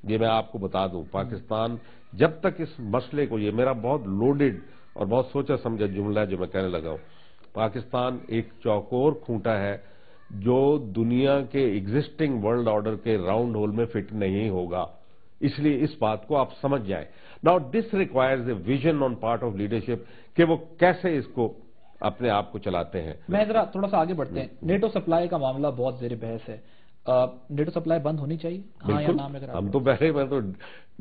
یہ میں آپ کو بتا دوں، پاکستان جب تک اس مسئلے کو، یہ میرا بہت لوڈڈ اور بہت سوچا سمجھا جملہ ہے جو میں کہنے لگا ہوں، پاکستان ایک چوکور کھونٹا ہے جو دنیا کے ایگزسٹنگ ورلڈ آرڈر کے راؤنڈ ہول میں فٹ نہیں ہوگا. اس لیے اس بات کو آپ سمجھ جائیں. Now this requires a vision on part of leadership کہ وہ کیسے اس کو اپنے آپ کو چلاتے ہیں. میں ذرا تھوڑا سا آگے بڑھتے ہیں. نیٹو سپلائی کا معاملہ بہت زیر بحث ہے. نیٹو سپلائی بند ہونی چاہیے؟ بالکل. ہم تو پہلے، میں تو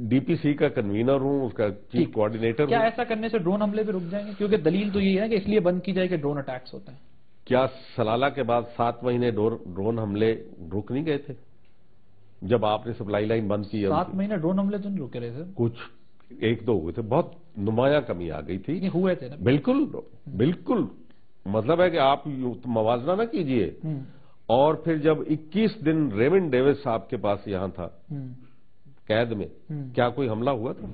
ڈی پی سی کا کنوینر ہوں، اس کا چیف کوآرڈینیٹر ہوں. کیا ایسا کرنے سے ڈرون حملے بھی رک جائیں گے؟ کیونکہ دلیل تو یہ ہے کہ اس لیے بند کی جائے کہ ڈرون اٹیکس ہوتے ہیں. کیا سلالہ کے بعد 7 مہینے ڈرون حملے رک نہیں گئے تھے جب آپ نے سپلائی لائن بند کی؟ 7 مہینے ڈرون حملے تو نہیں رکے رہے تھے؟ کچھ ایک دو ہوئے تھے، بہت نمایاں کمی آ گئی تھی. ہوئے تھے نا. بالکل بالکل. مطلب ہے کہ آپ موازنہ نہ کیجئے. اور پھر جب 21 دن ریون ڈیوس صاحب کے پاس یہاں تھا قید میں، کیا کوئی حملہ ہوا تھا؟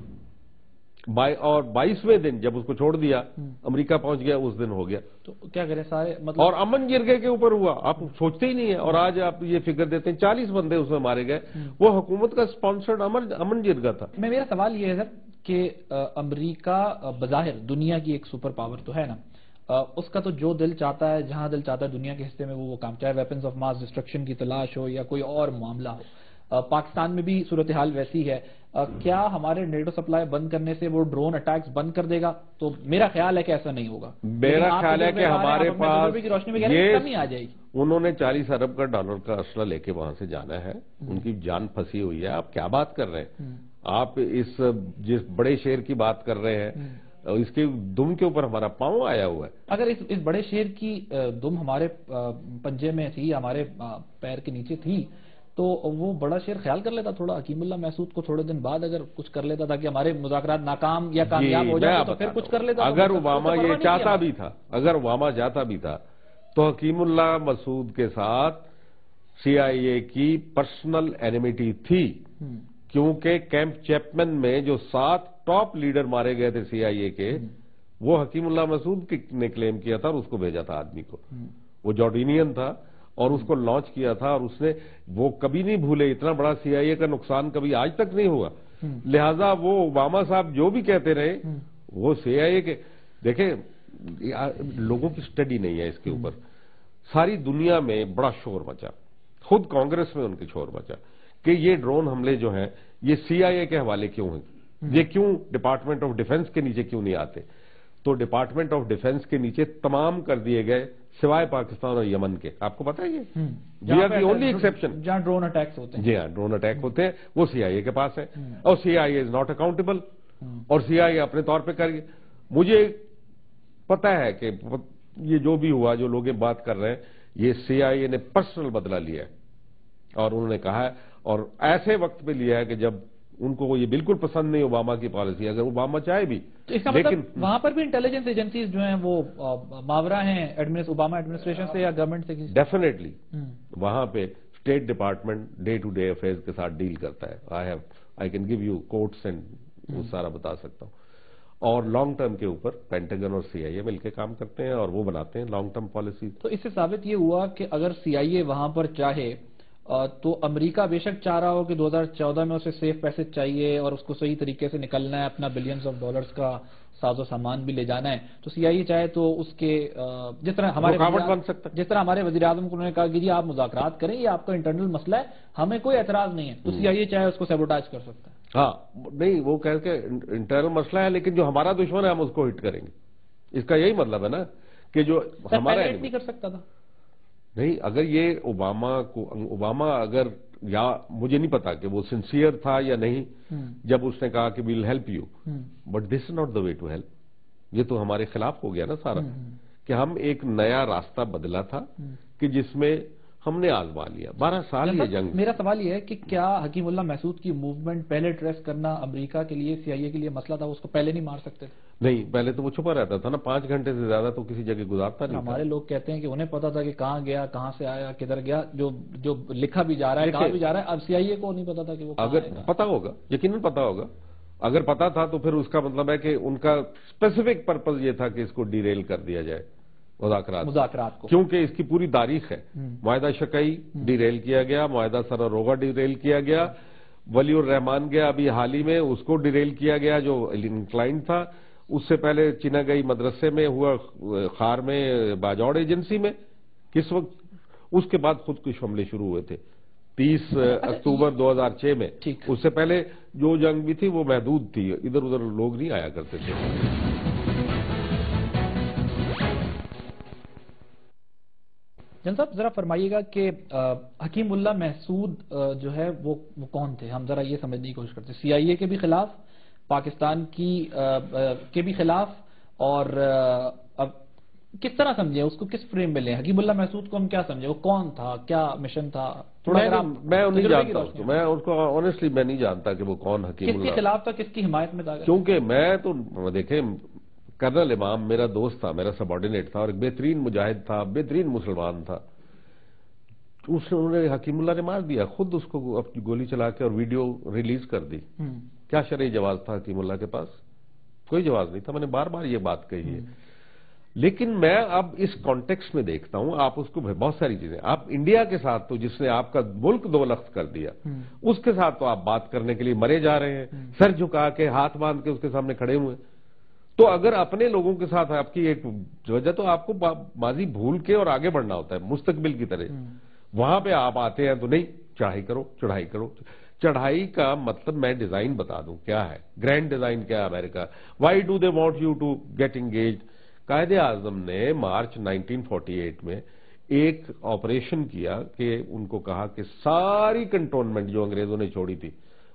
اور 22ویں دن جب اس کو چھوڑ دیا، امریکہ پہنچ گیا، اس دن ہو گیا. تو کیا کریں سارے مطلب. اور امن جرگے کے اوپر ہوا، آپ سوچتے ہی نہیں ہیں. اور آج آپ یہ فکر دیتے ہیں 40 بندے اس میں مارے گئے، وہ حکومت کا سپانسرڈ امن جرگہ تھا. میرا سوال یہ ہے سر کہ امریکہ بظاہر دنیا کی ایک سپر پاور تو ہے نا، اس کا تو جو دل چاہتا ہے، جہاں دل چاہتا ہے دنیا کے حصے میں وہ کام، چاہے ویپنز آف ماس ڈسٹرکشن کی تلاش ہو یا کوئی اور معاملہ ہو. پاکستان میں بھی صورتحال ویسی ہے. کیا ہمارے نیٹو سپلائی بند کرنے سے وہ ڈرون اٹیکس بند کر دے گا؟ تو میرا خیال ہے کہ ایسا نہیں ہوگا. میرا خیال ہے کہ ہمارے پاس کی روشنی میں کمی آ جائے گی. انہوں نے 40 ارب کا ڈالر کا اسلحہ لے کے وہاں سے جانا ہے، ان کی جان پھنسی ہوئی ہے. آپ کیا بات کر رہے ہیں؟ آپ جس بڑے شیر کی بات کر رہے ہیں، اس کے دم کے اوپر ہمارا پاؤں آیا ہوا ہے. اگر اس بڑے شیر کی دم ہمارے پنجے میں تھی، ہمارے پیر کے نیچے تھی، تو وہ بڑا شیر خیال کر لیتا تھوڑا. حکیم اللہ محسود کو تھوڑے دن بعد اگر کچھ کر لیتا تھا کہ ہمارے مذاکرات ناکام یا کامیاب ہو جائے تو پھر کچھ کر لیتا. اگر اوباما یہ چاہتا بھی تھا، اگر اوباما چاہتا بھی تھا تو حکیم اللہ مسعود کے ساتھ سی آئی اے کی پرسنل اینیمیٹی تھی، کیونکہ کیمپ چیپمن میں جو 7 ٹاپ لیڈر مارے گئے تھے سی آئی اے کے، وہ حکیم اللہ مسعود نے کلیم کیا تھا اور اس کو بھیجا تھا آدمی کو. وہ جارڈینین تھا اور اس کو لانچ کیا تھا، اور اس نے وہ کبھی نہیں بھولے. اتنا بڑا سی آئی اے کا نقصان کبھی آج تک نہیں ہوا. لہذا وہ اوباما صاحب جو بھی کہتے رہے، وہ سی آئی اے کے، دیکھیں لوگوں کی سٹڈی نہیں ہے اس کے اوپر. ساری دنیا میں بڑا شور مچا، خود کانگریس میں ان کے شور مچا کہ یہ ڈرون حملے جو ہیں یہ سی آئی اے کے حوالے کیوں ہیں، یہ کیوں ڈپارٹمنٹ آف ڈیفنس کے نیچے کیوں نہیں آتے. تو ڈپارٹمنٹ آف ڈیفنس کے نیچے تمام کر دیے گئے سوائے پاکستان اور یمن کے. آپ کو پتا ہے یہ we are the only exception جہاں ڈرون اٹیکس ہوتے ہیں. جی ہاں، ڈرون اٹیک ہوتے ہیں، وہ سی آئی اے کے پاس ہے. اور سی آئی اے از ناٹ اکاؤنٹیبل، اور سی آئی اے اپنے طور پہ کریے. مجھے پتا ہے کہ یہ جو بھی ہوا، جو لوگ بات کر رہے ہیں، یہ CIA نے پرسنل بدلہ لیا ہے، اور انہوں نے کہا ہے، اور ایسے وقت پہ لیا ہے کہ جب ان کو یہ بالکل پسند نہیں اوباما کی پالیسی، اگر اوباما چاہے بھی، تو اس کا مطلب وہاں پر بھی انٹیلیجنس ایجنسیز جو ہیں وہ ماورا ہیں اوباما ایڈمنسٹریشن سے یا گورنمنٹ سے؟ ڈیفینیٹلی وہاں پہ state department day to day affairs کے ساتھ ڈیل کرتا ہے. I can give you quotes and وہ سارا بتا سکتا ہوں. اور لانگ ٹرم کے اوپر پینٹاگن اور CIA مل کے کام کرتے ہیں اور وہ بناتے ہیں لانگ ٹرم پالیسی. تو اس سے ثابت یہ ہوا کہ اگر CIA وہاں پر چاہے تو امریکہ بے شک چاہ رہا ہو کہ 2014 میں اسے سیف پیسج چاہیے اور اس کو صحیح طریقے سے نکلنا ہے، اپنا بلینز آف ڈالرز کا ساز و سامان بھی لے جانا ہے، تو CIA چاہے تو اس کے جس طرح ہمارے وزیر اعظم کو انہوں نے کہا کہ جی آپ مذاکرات کریں، یہ آپ کا انٹرنل مسئلہ ہے، ہمیں کوئی اعتراض نہیں ہے، تو CIA چاہے اس کو سیبوٹاج کر سکتا ہے. ہاں نہیں، وہ کہہ کے انٹرنل مسئلہ ہے، لیکن جو ہمارا دشمن ہے ہم اس کو ہٹ کریں گے. اس کا یہی مطلب ہے نا کہ جو ہمارا نہیں کر سکتا تھا. نہیں، اگر یہ اوباما اگر، یا مجھے نہیں پتا کہ وہ سنسیئر تھا یا نہیں جب اس نے کہا کہ we'll help you, but this is not the way to help. یہ تو ہمارے خلاف ہو گیا نا سارا، کہ ہم ایک نیا راستہ بدلا تھا کہ جس میں ہم نے آزما لیا 12 سال یہ جنگ. میرا سوال یہ ہے کہ کیا حکیم اللہ محسود کی موومنٹ پہلے ٹریس کرنا امریکہ کے لیے، CIA کے لیے مسئلہ تھا؟ اس کو پہلے نہیں مار سکتے تھے؟ نہیں، پہلے تو وہ چھپا رہتا تھا نا، 5 گھنٹے سے زیادہ تو کسی جگہ گزارتا نہیں. ہمارے لوگ کہتے ہیں کہ انہیں پتا تھا کہ کہاں گیا، کہاں سے آیا، کدھر گیا، جو لکھا بھی جا رہا ہے، کہا بھی جا رہا ہے. اب CIA کو نہیں پتا تھا کہ وہ اگر پتا ہوگا، یقیناً پتا ہوگا. اگر پتا تھا تو پھر اس کا مطلب ہے کہ ان کا اسپیسیفک پرپز یہ تھا کہ اس کو ڈیریل کر دیا جائے مذاکرات کو، کیونکہ اس کی پوری تاریخ ہے. معاہدہ شکئی ڈیریل کیا گیا، معاہدہ سراروگا ڈیریل کیا گیا، ولی الرحمان گیا ابھی حال ہی میں، اس کو ڈیریل کیا گیا جو انکلائنڈ تھا. اس سے پہلے چناگئی مدرسے میں ہوا، خار میں باجوڑ ایجنسی میں کس وقت، اس کے بعد خودکش حملے شروع ہوئے تھے 30 اکتوبر 2006 میں. اس سے پہلے جو جنگ بھی تھی وہ محدود تھی، ادھر ادھر لوگ نہیں آیا کرتے تھے. جن صاحب ذرا فرمائیے گا کہ حکیم اللہ محسود جو ہے وہ کون تھے؟ ہم ذرا یہ سمجھنے کی کوشش کرتے ہیں. CIA کے بھی خلاف، پاکستان کے بھی خلاف، اور اب کس طرح سمجھیں اس کو، کس فریم میں لیں؟ حکیم اللہ محسود کو ہم کیا سمجھیں؟ وہ کون تھا، کیا مشن تھا؟ میں نہیں جانتا اس کو، میں اس کو آنیسٹلی میں نہیں جانتا کہ وہ کون حکیم اللہ، کس کے خلاف تھا، کس کی حمایت میں تھا. کیونکہ میں تو دیکھیں، کرنل امام میرا دوست تھا، میرا سب آرڈینیٹ تھا، اور ایک بہترین مجاہد تھا، بہترین مسلمان تھا. انہوں نے حکیم اللہ نے مار دیا خود، اس کو اپنی گولی چلا کے اور ویڈیو ریلیز کر دی. کیا شرعی جواز تھا حکیم اللہ کے پاس؟ کوئی جواز نہیں تھا. میں نے بار بار یہ بات کہی ہے. لیکن میں اب اس کانٹیکسٹ میں دیکھتا ہوں، آپ اس کو بہت ساری چیزیں، آپ انڈیا کے ساتھ تو جس نے آپ کا ملک دو لخت کر دیا، اس کے ساتھ تو آپ بات کرنے کے لیے مرے جا رہے ہیں، سر جھکا کے ہاتھ باندھ کے اس کے سامنے کھڑے ہوئے. تو اگر اپنے لوگوں کے ساتھ آپ کی ایک وجہ، تو آپ کو ماضی بھول کے اور آگے بڑھنا ہوتا ہے مستقبل کی طرح. وہاں پہ آپ آتے ہیں تو نہیں، چڑھائی کرو چڑھائی کرو. چڑھائی کا مطلب میں ڈیزائن بتا دوں کیا ہے، گرینڈ ڈیزائن کیا ہے امریکہ. Why do they want you to get engaged? Quaid Azam نے مارچ 1948 میں ایک آپریشن کیا کہ ان کو کہا کہ ساری کنٹونمنٹ جو انگریزوں نے چھوڑی تھی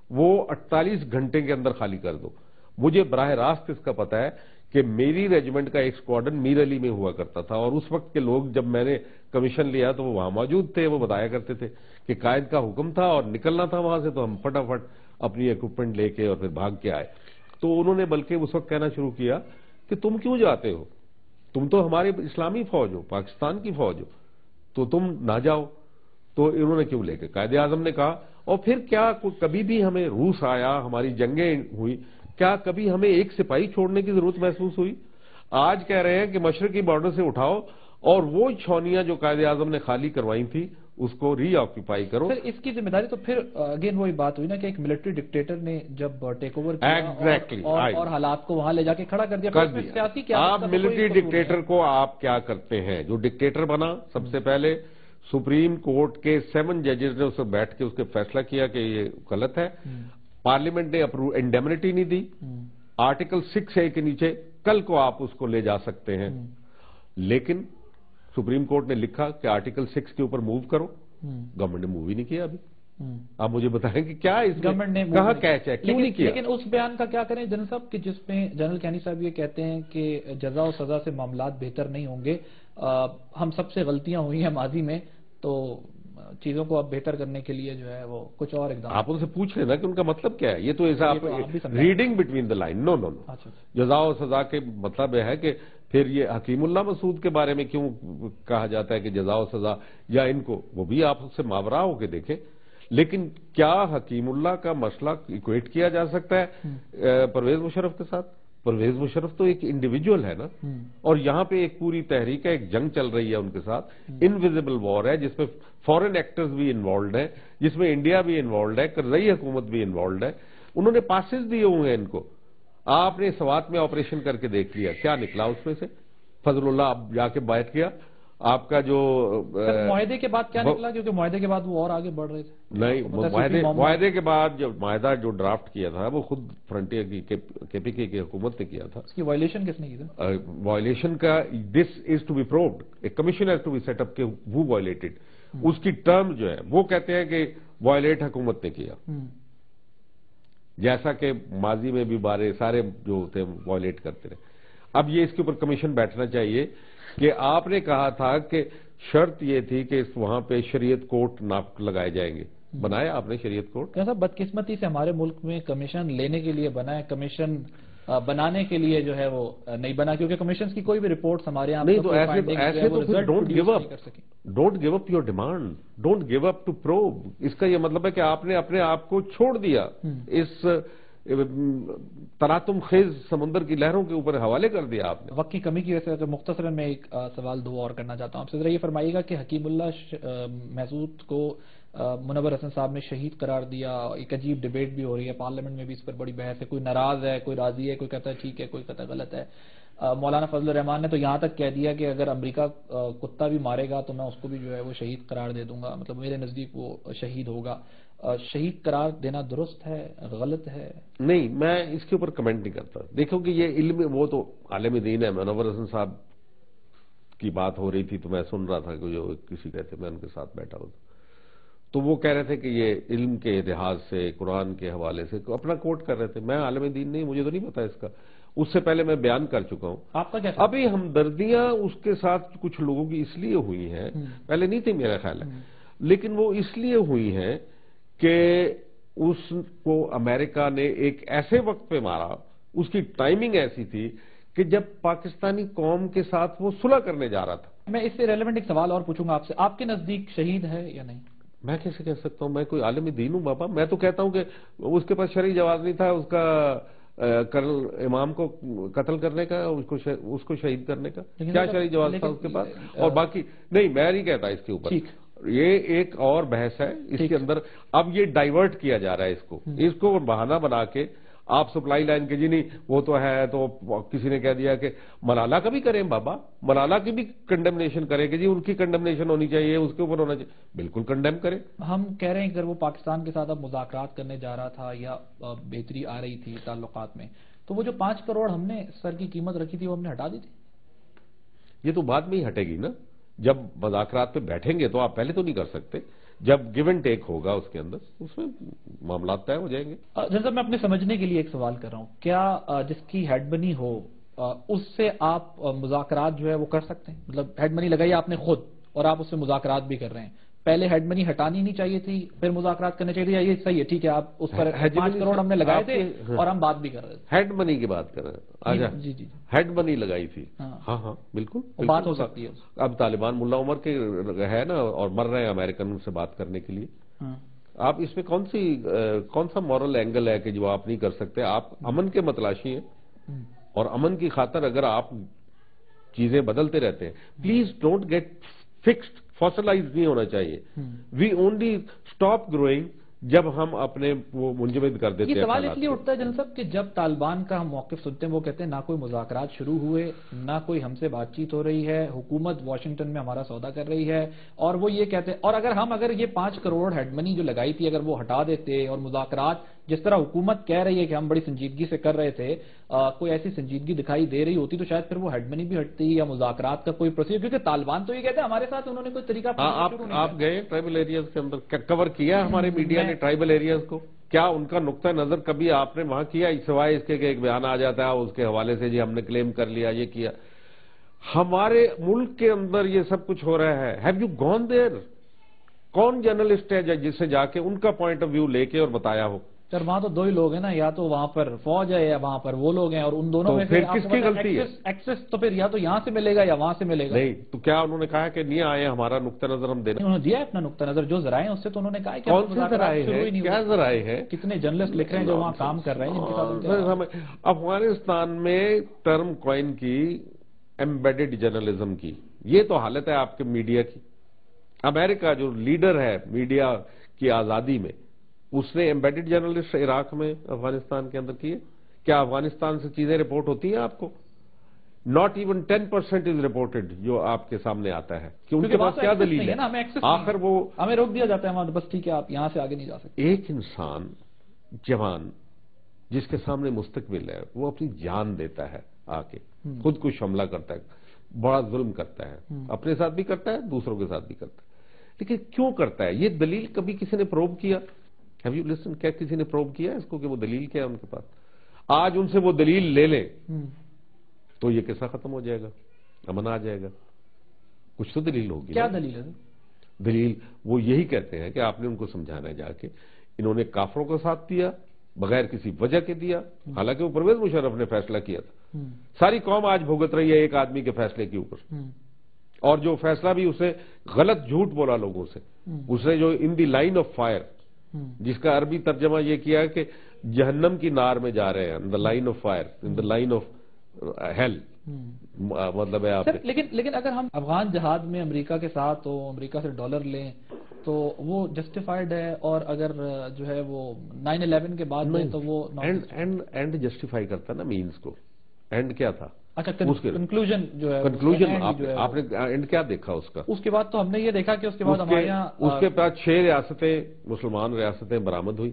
وہ 48 گھنٹے کے اندر خالی کر دو. مجھے براہ راست اس کا پتا ہے کہ میری ریجمنٹ کا ایک اسکواڈن میر علی میں ہوا کرتا تھا، اور اس وقت کے لوگ جب میں نے کمیشن لیا تو وہ وہاں موجود تھے. وہ بتایا کرتے تھے کہ قائد کا حکم تھا اور نکلنا تھا وہاں سے، تو ہم فٹافٹ اپنی اکوپمنٹ لے کے اور پھر بھاگ کے آئے. تو انہوں نے بلکہ اس وقت کہنا شروع کیا کہ تم کیوں جاتے ہو، تم تو ہمارے اسلامی فوج ہو، پاکستان کی فوج ہو، تو تم نہ جاؤ. تو انہوں نے کیوں لے کے، قائد اعظم نے کہا. اور پھر کیا کبھی بھی ہمیں روس آیا، ہماری جنگیں ہوئی، کیا کبھی ہمیں ایک سپاہی چھوڑنے کی ضرورت محسوس ہوئی؟ آج کہہ رہے ہیں کہ مشرقی بارڈر سے اٹھاؤ اور وہ چھونیاں جو قائد اعظم نے خالی کروائی تھی اس کو ری آکوپائی کرو. پھر اس کی ذمہ داری تو پھر اگین وہی بات ہوئی نا کہ ایک ملٹری ڈکٹیٹر نے جب ٹیک اوور کیا اور حالات کو وہاں لے جا کے کھڑا کر دیا. آپ ملٹری ڈکٹیٹر کو آپ کیا کرتے ہیں؟ جو ڈکٹیٹر بنا سب سے پہلے سپریم کورٹ کے 7 ججز نے اس سے بیٹھ کے اس کے فیصلہ کیا کہ یہ غلط ہے. پارلیمنٹ نے انڈیمنٹی نہیں دی. آرٹیکل 6A کے نیچے کل کو آپ اس کو لے جا سکتے ہیں، لیکن سپریم کورٹ نے لکھا کہ آرٹیکل 6 کے اوپر موو کرو. گورنمنٹ نے موو ہی نہیں کیا ابھی. آپ مجھے بتائیں کہ کیا اس گورنمنٹ نے کہاں کیچ ہے، کیوں نہیں کیا؟ لیکن اس بیان کا کیا کریں جنرل صاحب کہ جس میں جنرل کینی صاحب یہ کہتے ہیں کہ جزا و سزا سے معاملات بہتر نہیں ہوں گے، ہم سب سے غلطیاں ہوئی ہیں ماضی میں، تو چیزوں کو اب بہتر کرنے کے لیے جو ہے وہ کچھ اور اقدام. آپ ان سے پوچھ لیں نا کہ ان کا مطلب کیا ہے. یہ تو ایسا ریڈنگ بٹوین دا لائن. نو. جزا و سزا کے مطلب یہ ہے کہ پھر یہ حکیم اللہ مسعود کے بارے میں کیوں کہا جاتا ہے کہ جزا و سزا، یا ان کو وہ بھی آپ سے ماورا ہو کے دیکھیں. لیکن کیا حکیم اللہ کا مسئلہ ایکویٹ کیا جا سکتا ہے پرویز مشرف کے ساتھ؟ پرویز مشرف تو ایک انڈیویجول ہے نا، اور یہاں پہ ایک پوری تحریک ہے، ایک جنگ چل رہی ہے ان کے ساتھ، انویزیبل وار ہے جس میں فورن ایکٹرز بھی انوالوڈ ہیں، جس میں انڈیا بھی انوالوڈ ہے، کرزئی حکومت بھی انوالوڈ ہے. انہوں نے پاسز دیے ہوئے ہیں ان کو. آپ نے سوات میں آپریشن کر کے دیکھ لیا، کیا نکلا اس میں سے؟ فضل اللہ اب جا کے بیٹھ گیا. آپ کا جو معاہدے کے بعد کیا نکلا؟ کیونکہ معاہدے کے بعد وہ اور آگے بڑھ رہے تھے. نہیں، معاہدے کے بعد جو معاہدہ جو ڈرافٹ کیا تھا وہ خود فرنٹیئر کی کے پی کے حکومت نے کیا تھا. اس کی وائلیشن کس نے کی تھا؟ وائلیشن کا this is to be proved. A commission has to be set up کہ وہ وائلیٹڈ. اس کی ٹرم جو ہے وہ کہتے ہیں کہ وائلیٹ حکومت نے کیا، جیسا کہ ماضی میں بھی سارے جو ہوتے ہیں وائلیٹ کرتے رہے. اب یہ اس کے اوپر کمیشن بیٹھنا چاہیے کہ آپ نے کہا تھا کہ شرط یہ تھی کہ وہاں پہ شریعت کورٹ ناپ لگائے جائیں گے. بنایا آپ نے شریعت کورٹ؟ صاحب بدقسمتی سے ہمارے ملک میں کمیشن لینے کے لیے بنا ہے، کمیشن بنانے کے لیے جو ہے وہ نہیں بنا، کیونکہ کمیشنز کی کوئی بھی رپورٹس ہمارے یہاں نہیں. تو ایسے تو پھر don't give up your demand, don't give up to probe. اس کا یہ مطلب ہے کہ آپ نے اپنے آپ کو چھوڑ دیا، اس تراتم خیز سمندر کی لہروں کے اوپر حوالے کر دیا آپ نے. وقت کی کمی کی وجہ سے مختصراً میں ایک سوال دو اور کرنا چاہتا ہوں آپ سے. ذرا یہ فرمائیے گا کہ حکیم اللہ محسود کو منور حسن صاحب نے شہید قرار دیا. ایک عجیب ڈیبیٹ بھی ہو رہی ہے پارلیمنٹ میں بھی، اس پر بڑی بحث ہے. کوئی ناراض ہے، کوئی راضی ہے، کوئی کہتا ہے ٹھیک ہے، کوئی کہتا ہے غلط ہے. مولانا فضل الرحمان نے تو یہاں تک کہہ دیا کہ اگر امریکہ کتا بھی مارے گا تو میں اس کو بھی جو ہے وہ شہید قرار دے دوں گا، مطلب میرے نزدیک وہ شہید ہوگا. شہید قرار دینا درست ہے، غلط ہے؟ نہیں، میں اس کے اوپر کمنٹ نہیں کرتا. دیکھو کہ یہ علم، وہ تو عالم دین ہے. منور حسن صاحب کی بات ہو رہی تھی تو میں سن رہا تھا کہ جو کسی کہتے میں ان کے ساتھ بیٹھا ہوں تو وہ کہہ رہے تھے کہ یہ علم کے لحاظ سے، قرآن کے حوالے سے اپنا کوٹ کر رہے تھے. میں عالم دین نہیں، مجھے تو نہیں پتا اس کا. اس سے پہلے میں بیان کر چکا ہوں. آپ کا کیا؟ ابھی ہمدردیاں اس کے ساتھ کچھ لوگوں کی اس لیے ہوئی ہیں، پہلے نہیں تھی میرا خیال ہے، لیکن وہ اس لیے ہوئی ہیں کہ اس کو امریکہ نے ایک ایسے وقت پہ مارا، اس کی ٹائمنگ ایسی تھی کہ جب پاکستانی قوم کے ساتھ وہ صلح کرنے جا رہا تھا. میں اس سے ریلیونٹ ایک سوال اور پوچھوں گا آپ سے. آپ کے نزدیک شہید ہے یا نہیں؟ میں کیسے کہہ سکتا ہوں؟ میں کوئی عالم دین ہوں بابا؟ میں تو کہتا ہوں کہ اس کے پاس شرعی جواز نہیں تھا اس کا کرنل امام کو قتل کرنے کا، اس کو شہید کرنے کا. کیا شرعی جواز تھا اس کے پاس؟ اور باقی نہیں، میں نہیں کہتا اس کے اوپر. یہ ایک اور بحث ہے اس کے اندر. اب یہ ڈائیورٹ کیا جا رہا ہے اس کو بہانہ بنا کے آپ سپلائی لائن کے جی نہیں وہ تو ہے. تو کسی نے کہہ دیا کہ ملالہ کا بھی کریں بابا، ملالہ کی بھی کنڈمنیشن کریں کہ جی ان کی کنڈمنیشن ہونی چاہیے، اس کے اوپر ہونا چاہیے. بالکل کنڈیم کریں. ہم کہہ رہے ہیں کہ اگر وہ پاکستان کے ساتھ اب مذاکرات کرنے جا رہا تھا یا بہتری آ رہی تھی تعلقات میں، تو وہ جو 5 کروڑ ہم نے سر کی قیمت رکھی تھی وہ ہم نے ہٹا دی تھی. یہ تو بعد میں ہی ہٹے گی نا. جب مذاکرات پہ بیٹھیں گے تو آپ پہلے تو نہیں کر سکتے. جب گیو اینڈ ٹیک ہوگا اس کے اندر، اس میں معاملات طے ہو جائیں گے. جناب میں اپنے سمجھنے کے لیے ایک سوال کر رہا ہوں. کیا جس کی ہیڈ منی ہو اس سے آپ مذاکرات جو ہے وہ کر سکتے ہیں؟ مطلب ہیڈ منی لگائی آپ نے خود اور آپ اس سے مذاکرات بھی کر رہے ہیں، پہلے ہیڈ منی ہٹانی نہیں چاہیے تھی پھر مذاکرات کرنے چاہیے تھے، یا یہ صحیح ہے ٹھیک ہے آپ اس پر 5 کروڑ ہم نے لگائے تھے اور ہم بات بھی کر رہے تھے؟ ہیڈ منی کی بات کر رہے ہیں. جی جی ہیڈ منی لگائی تھی. ہاں بالکل بات ہو سکتی ہے. اب طالبان ملا عمر کے ہے نا اور مر رہے ہیں امریکن سے بات کرنے کے لیے. آپ اس میں کون سا مورل اینگل ہے کہ جو آپ نہیں کر سکتے؟ آپ امن کے متلاشی ہیں اور امن کی خاطر اگر آپ چیزیں بدلتے رہتے ہیں. پلیز ڈونٹ گیٹ فکسڈ، فاسلائز نہیں ہونا چاہیے. وی اونلی اسٹاپ گروئنگ جب ہم اپنے وہ منجمد کر دیتے ہیں. یہ سوال اس لیے اٹھتا ہے جنرل صاحب کہ جب طالبان کا ہم موقف سنتے ہیں وہ کہتے ہیں نہ کوئی مذاکرات شروع ہوئے، نہ کوئی ہم سے بات چیت ہو رہی ہے، حکومت واشنگٹن میں ہمارا سودا کر رہی ہے، اور وہ یہ کہتے ہیں. اور اگر یہ 5 کروڑ ہیڈ منی جو لگائی تھی اگر وہ ہٹا دیتے اور مذاکرات جس طرح حکومت کہہ رہی ہے کہ ہم بڑی سنجیدگی سے کر رہے تھے، کوئی ایسی سنجیدگی دکھائی دے رہی ہوتی تو شاید پھر وہ ہیڈ منی بھی ہٹتی یا مذاکرات کا کوئی پروسیجر، کیونکہ طالبان تو یہ کہتے ہیں ہمارے ساتھ انہوں نے کوئی طریقہ آپ گئے ٹرائبل ایریاز کے اندر، کور کیا ہمارے میڈیا نے ٹرائبل ایریاز کو؟ کیا ان کا نقطہ نظر کبھی آپ نے وہاں کیا، سوائے اس کے کہ ایک بیان آ جاتا ہے اس کے حوالے سے جی ہم نے کلیم کر لیا یہ کیا؟ ہمارے ملک کے اندر یہ سب کچھ ہو رہا ہے. Have you gone there? کون جرنلسٹ ہے جس سے جا کے ان کا پوائنٹ آف ویو لے کے اور بتایا ہو؟ سر وہاں تو دو ہی لوگ ہیں نا، یا تو وہاں پر فوج ہے یا وہاں پر وہ لوگ ہیں، اور ان دونوں میں پھر کس کی غلطی ہے؟ ایکسس تو پھر یا تو یہاں سے ملے گا یا وہاں سے ملے گا. نہیں تو کیا انہوں نے کہا کہ نہیں آئے ہمارا نقطہ نظر ہم دینا؟ انہوں نے دیا اپنا نقطہ نظر، جو ذرائع ہیں اس سے تو انہوں نے کہا کہ کون سے ذرائع ہیں، کیا ذرائع ہیں؟ کتنے جرنلسٹ لکھ رہے ہیں جو وہاں کام کر رہے ہیں جن کے ساتھ. افغانستان میں ٹرم کوائن کی ایمبیڈڈ جرنلزم کی یہ تو حالت ہے آپ کے میڈیا کی. امریکہ جو لیڈر ہے میڈیا کی آزادی میں، اس نے ایمبیڈڈ جرنلسٹ عراق میں افغانستان کے اندر کیے. کیا افغانستان سے چیزیں رپورٹ ہوتی ہیں آپ کو؟ ناٹ ایون 10% از رپورٹڈ جو آپ کے سامنے آتا ہے. کہ ان کے پاس کیا دلیل ہے؟ آخر وہ ہمیں روک دیا جاتا ہے بس ٹھیک ہے آپ یہاں سے آگے نہیں جا سکتے. ایک انسان جوان جس کے سامنے مستقبل ہے وہ اپنی جان دیتا ہے، آ کے خود کش حملہ کرتا ہے، بڑا ظلم کرتا ہے، اپنے ساتھ بھی کرتا ہے دوسروں کے ساتھ بھی کرتا ہے. لیکن کیوں کرتا ہے؟ یہ دلیل کبھی کسی نے پروب کیا؟ Have you listen? کیا کسی نے پروب کیا اس کو کہ وہ دلیل کیا ہے ان کے پاس؟ آج ان سے وہ دلیل لے لیں تو یہ قصہ ختم ہو جائے گا، امن آ جائے گا. کچھ تو دلیل ہوگی. کیا دلیل ہے؟ دلیل وہ یہی کہتے ہیں کہ آپ نے ان کو سمجھانا ہے جا کے انہوں نے کافروں کا ساتھ دیا بغیر کسی وجہ کے دیا، حالانکہ وہ پرویز مشرف نے فیصلہ کیا تھا. ساری قوم آج بھگت رہی ہے ایک آدمی کے فیصلے کے اوپر، اور جو فیصلہ بھی اسے غلط جھوٹ بولا لوگوں سے، اسے جو ان دی لائن آف فائر، جس کا عربی ترجمہ یہ کیا کہ جہنم کی نار میں جا رہے ہیں، in the line of fire, in the line of hell, مطلب ہے آپ. لیکن اگر ہم افغان جہاد میں امریکہ کے ساتھ ہو، امریکہ سے ڈالر لیں تو وہ جسٹیفائڈ ہے، اور اگر جو ہے وہ 9/11 کے بعد میں تو وہ اینڈ جسٹیفائی کرتا نا مینز کو. اینڈ کیا تھا؟ اچھا کنکلوژن جو ہے، کنکلوژن آپ نے اینڈ کیا دیکھا اس کا؟ اس کے بعد تو ہم نے یہ دیکھا کہ اس کے بعد ہمارے یہاں اس کے بعد 6 ریاستیں مسلمان ریاستیں برآمد ہوئی.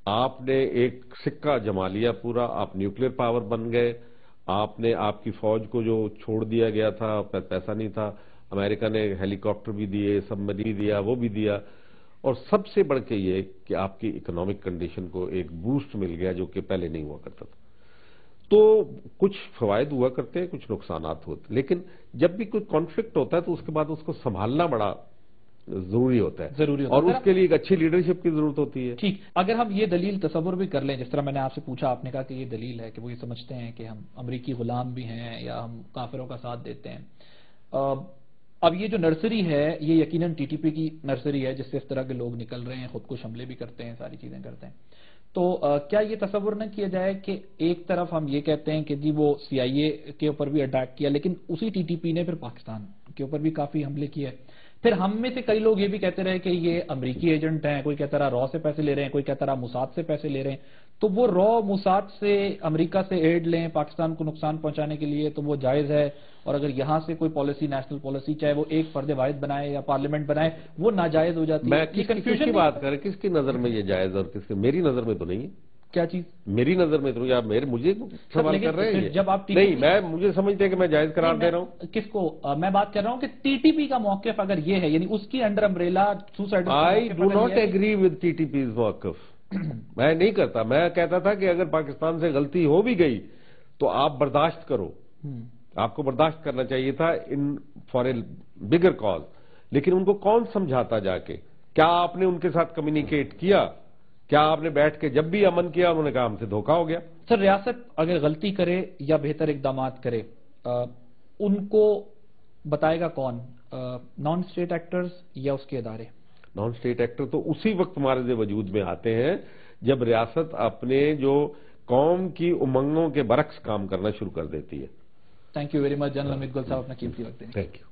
آپ نے ایک سکہ جما لیا پورا، آپ نیوکلیر پاور بن گئے. آپ نے آپ کی فوج کو جو چھوڑ دیا گیا تھا، پیسہ نہیں تھا، امریکہ نے ہیلی کاپٹر بھی دیے، سب مری دیا، وہ بھی دیا. اور سب سے بڑھ کے یہ کہ آپ کی اکنامک کنڈیشن کو ایک بوسٹ مل گیا جو کہ پہلے نہیں ہوا کرتا تھا. تو کچھ فوائد ہوا کرتے ہیں، کچھ نقصانات ہوتے، لیکن جب بھی کوئی کانفلکٹ ہوتا ہے تو اس کے بعد اس کو سنبھالنا بڑا ضروری ہوتا ہے، اور اس کے لیے ایک اچھی لیڈرشپ کی ضرورت ہوتی ہے. ٹھیک، اگر ہم یہ دلیل تصور بھی کر لیں، جس طرح میں نے آپ سے پوچھا، آپ نے کہا کہ یہ دلیل ہے کہ وہ یہ سمجھتے ہیں کہ ہم امریکی غلام بھی ہیں یا ہم کافروں کا ساتھ دیتے ہیں. اب یہ جو نرسری ہے یہ یقیناً ٹی ٹی پی کی نرسری ہے جس سے اس طرح کے لوگ نکل رہے ہیں، خود کش حملے بھی کرتے ہیں، ساری چیزیں کرتے ہیں. تو کیا یہ تصور نہ کیا جائے کہ ایک طرف ہم یہ کہتے ہیں کہ جی وہ سی آئی اے کے اوپر بھی اٹیک کیا، لیکن اسی ٹی ٹی پی نے پھر پاکستان کے اوپر بھی کافی حملے کیے. پھر ہم میں سے کئی لوگ یہ بھی کہتے رہے کہ یہ امریکی ایجنٹ ہیں، کوئی کہتا رہا را سے پیسے لے رہے ہیں، کوئی کہتا رہا موساد سے پیسے لے رہے ہیں. تو وہ را موساد سے امریکہ سے ایڈ لیں پاکستان کو نقصان پہنچانے کے لیے تو وہ جائز ہے، اور اگر یہاں سے کوئی پالیسی، نیشنل پالیسی، چاہے وہ ایک فرد واحد بنائے یا پارلیمنٹ بنائے، وہ ناجائز ہو جاتی ہے. کس کی بات کریں؟ کس کی نظر میں یہ جائز اور کس کی؟ میری نظر میں تو نہیں ہے. کیا چیز؟ میری نظر میں تو مجھے سوال کر رہے ہیں جب آپ نہیں، میں مجھے سمجھتے ہیں کہ میں جائز قرار دے رہا ہوں. کس کو؟ میں بات کر رہا ہوں کہ ٹی ٹی پی کا موقف اگر یہ ہے، یعنی اس کی under umbrella suicide. I do not agree with T T P's موقف. میں نہیں کرتا. میں کہتا تھا کہ اگر پاکستان سے غلطی ہو بھی گئی تو آپ برداشت کرو، آپ کو برداشت کرنا چاہیے تھا in for a bigger cause. لیکن ان کو کون سمجھاتا جا کے؟ کیا آپ نے ان کے ساتھ کمیونیکیٹ کیا؟ کیا آپ نے بیٹھ کے جب بھی امن کیا انہوں نے کہا ہم سے دھوکہ ہو گیا؟ سر ریاست اگر غلطی کرے یا بہتر اقدامات کرے، ان کو بتائے گا کون؟ نان اسٹیٹ ایکٹرز یا اس کے ادارے؟ نان اسٹیٹ ایکٹر تو اسی وقت مارز وجود میں آتے ہیں جب ریاست اپنے جو قوم کی امنگوں کے برعکس کام کرنا شروع کر دیتی ہے. Thank you very much general Hamid Gul sahib, اپنا قیمتی وقت دیں. Thank you.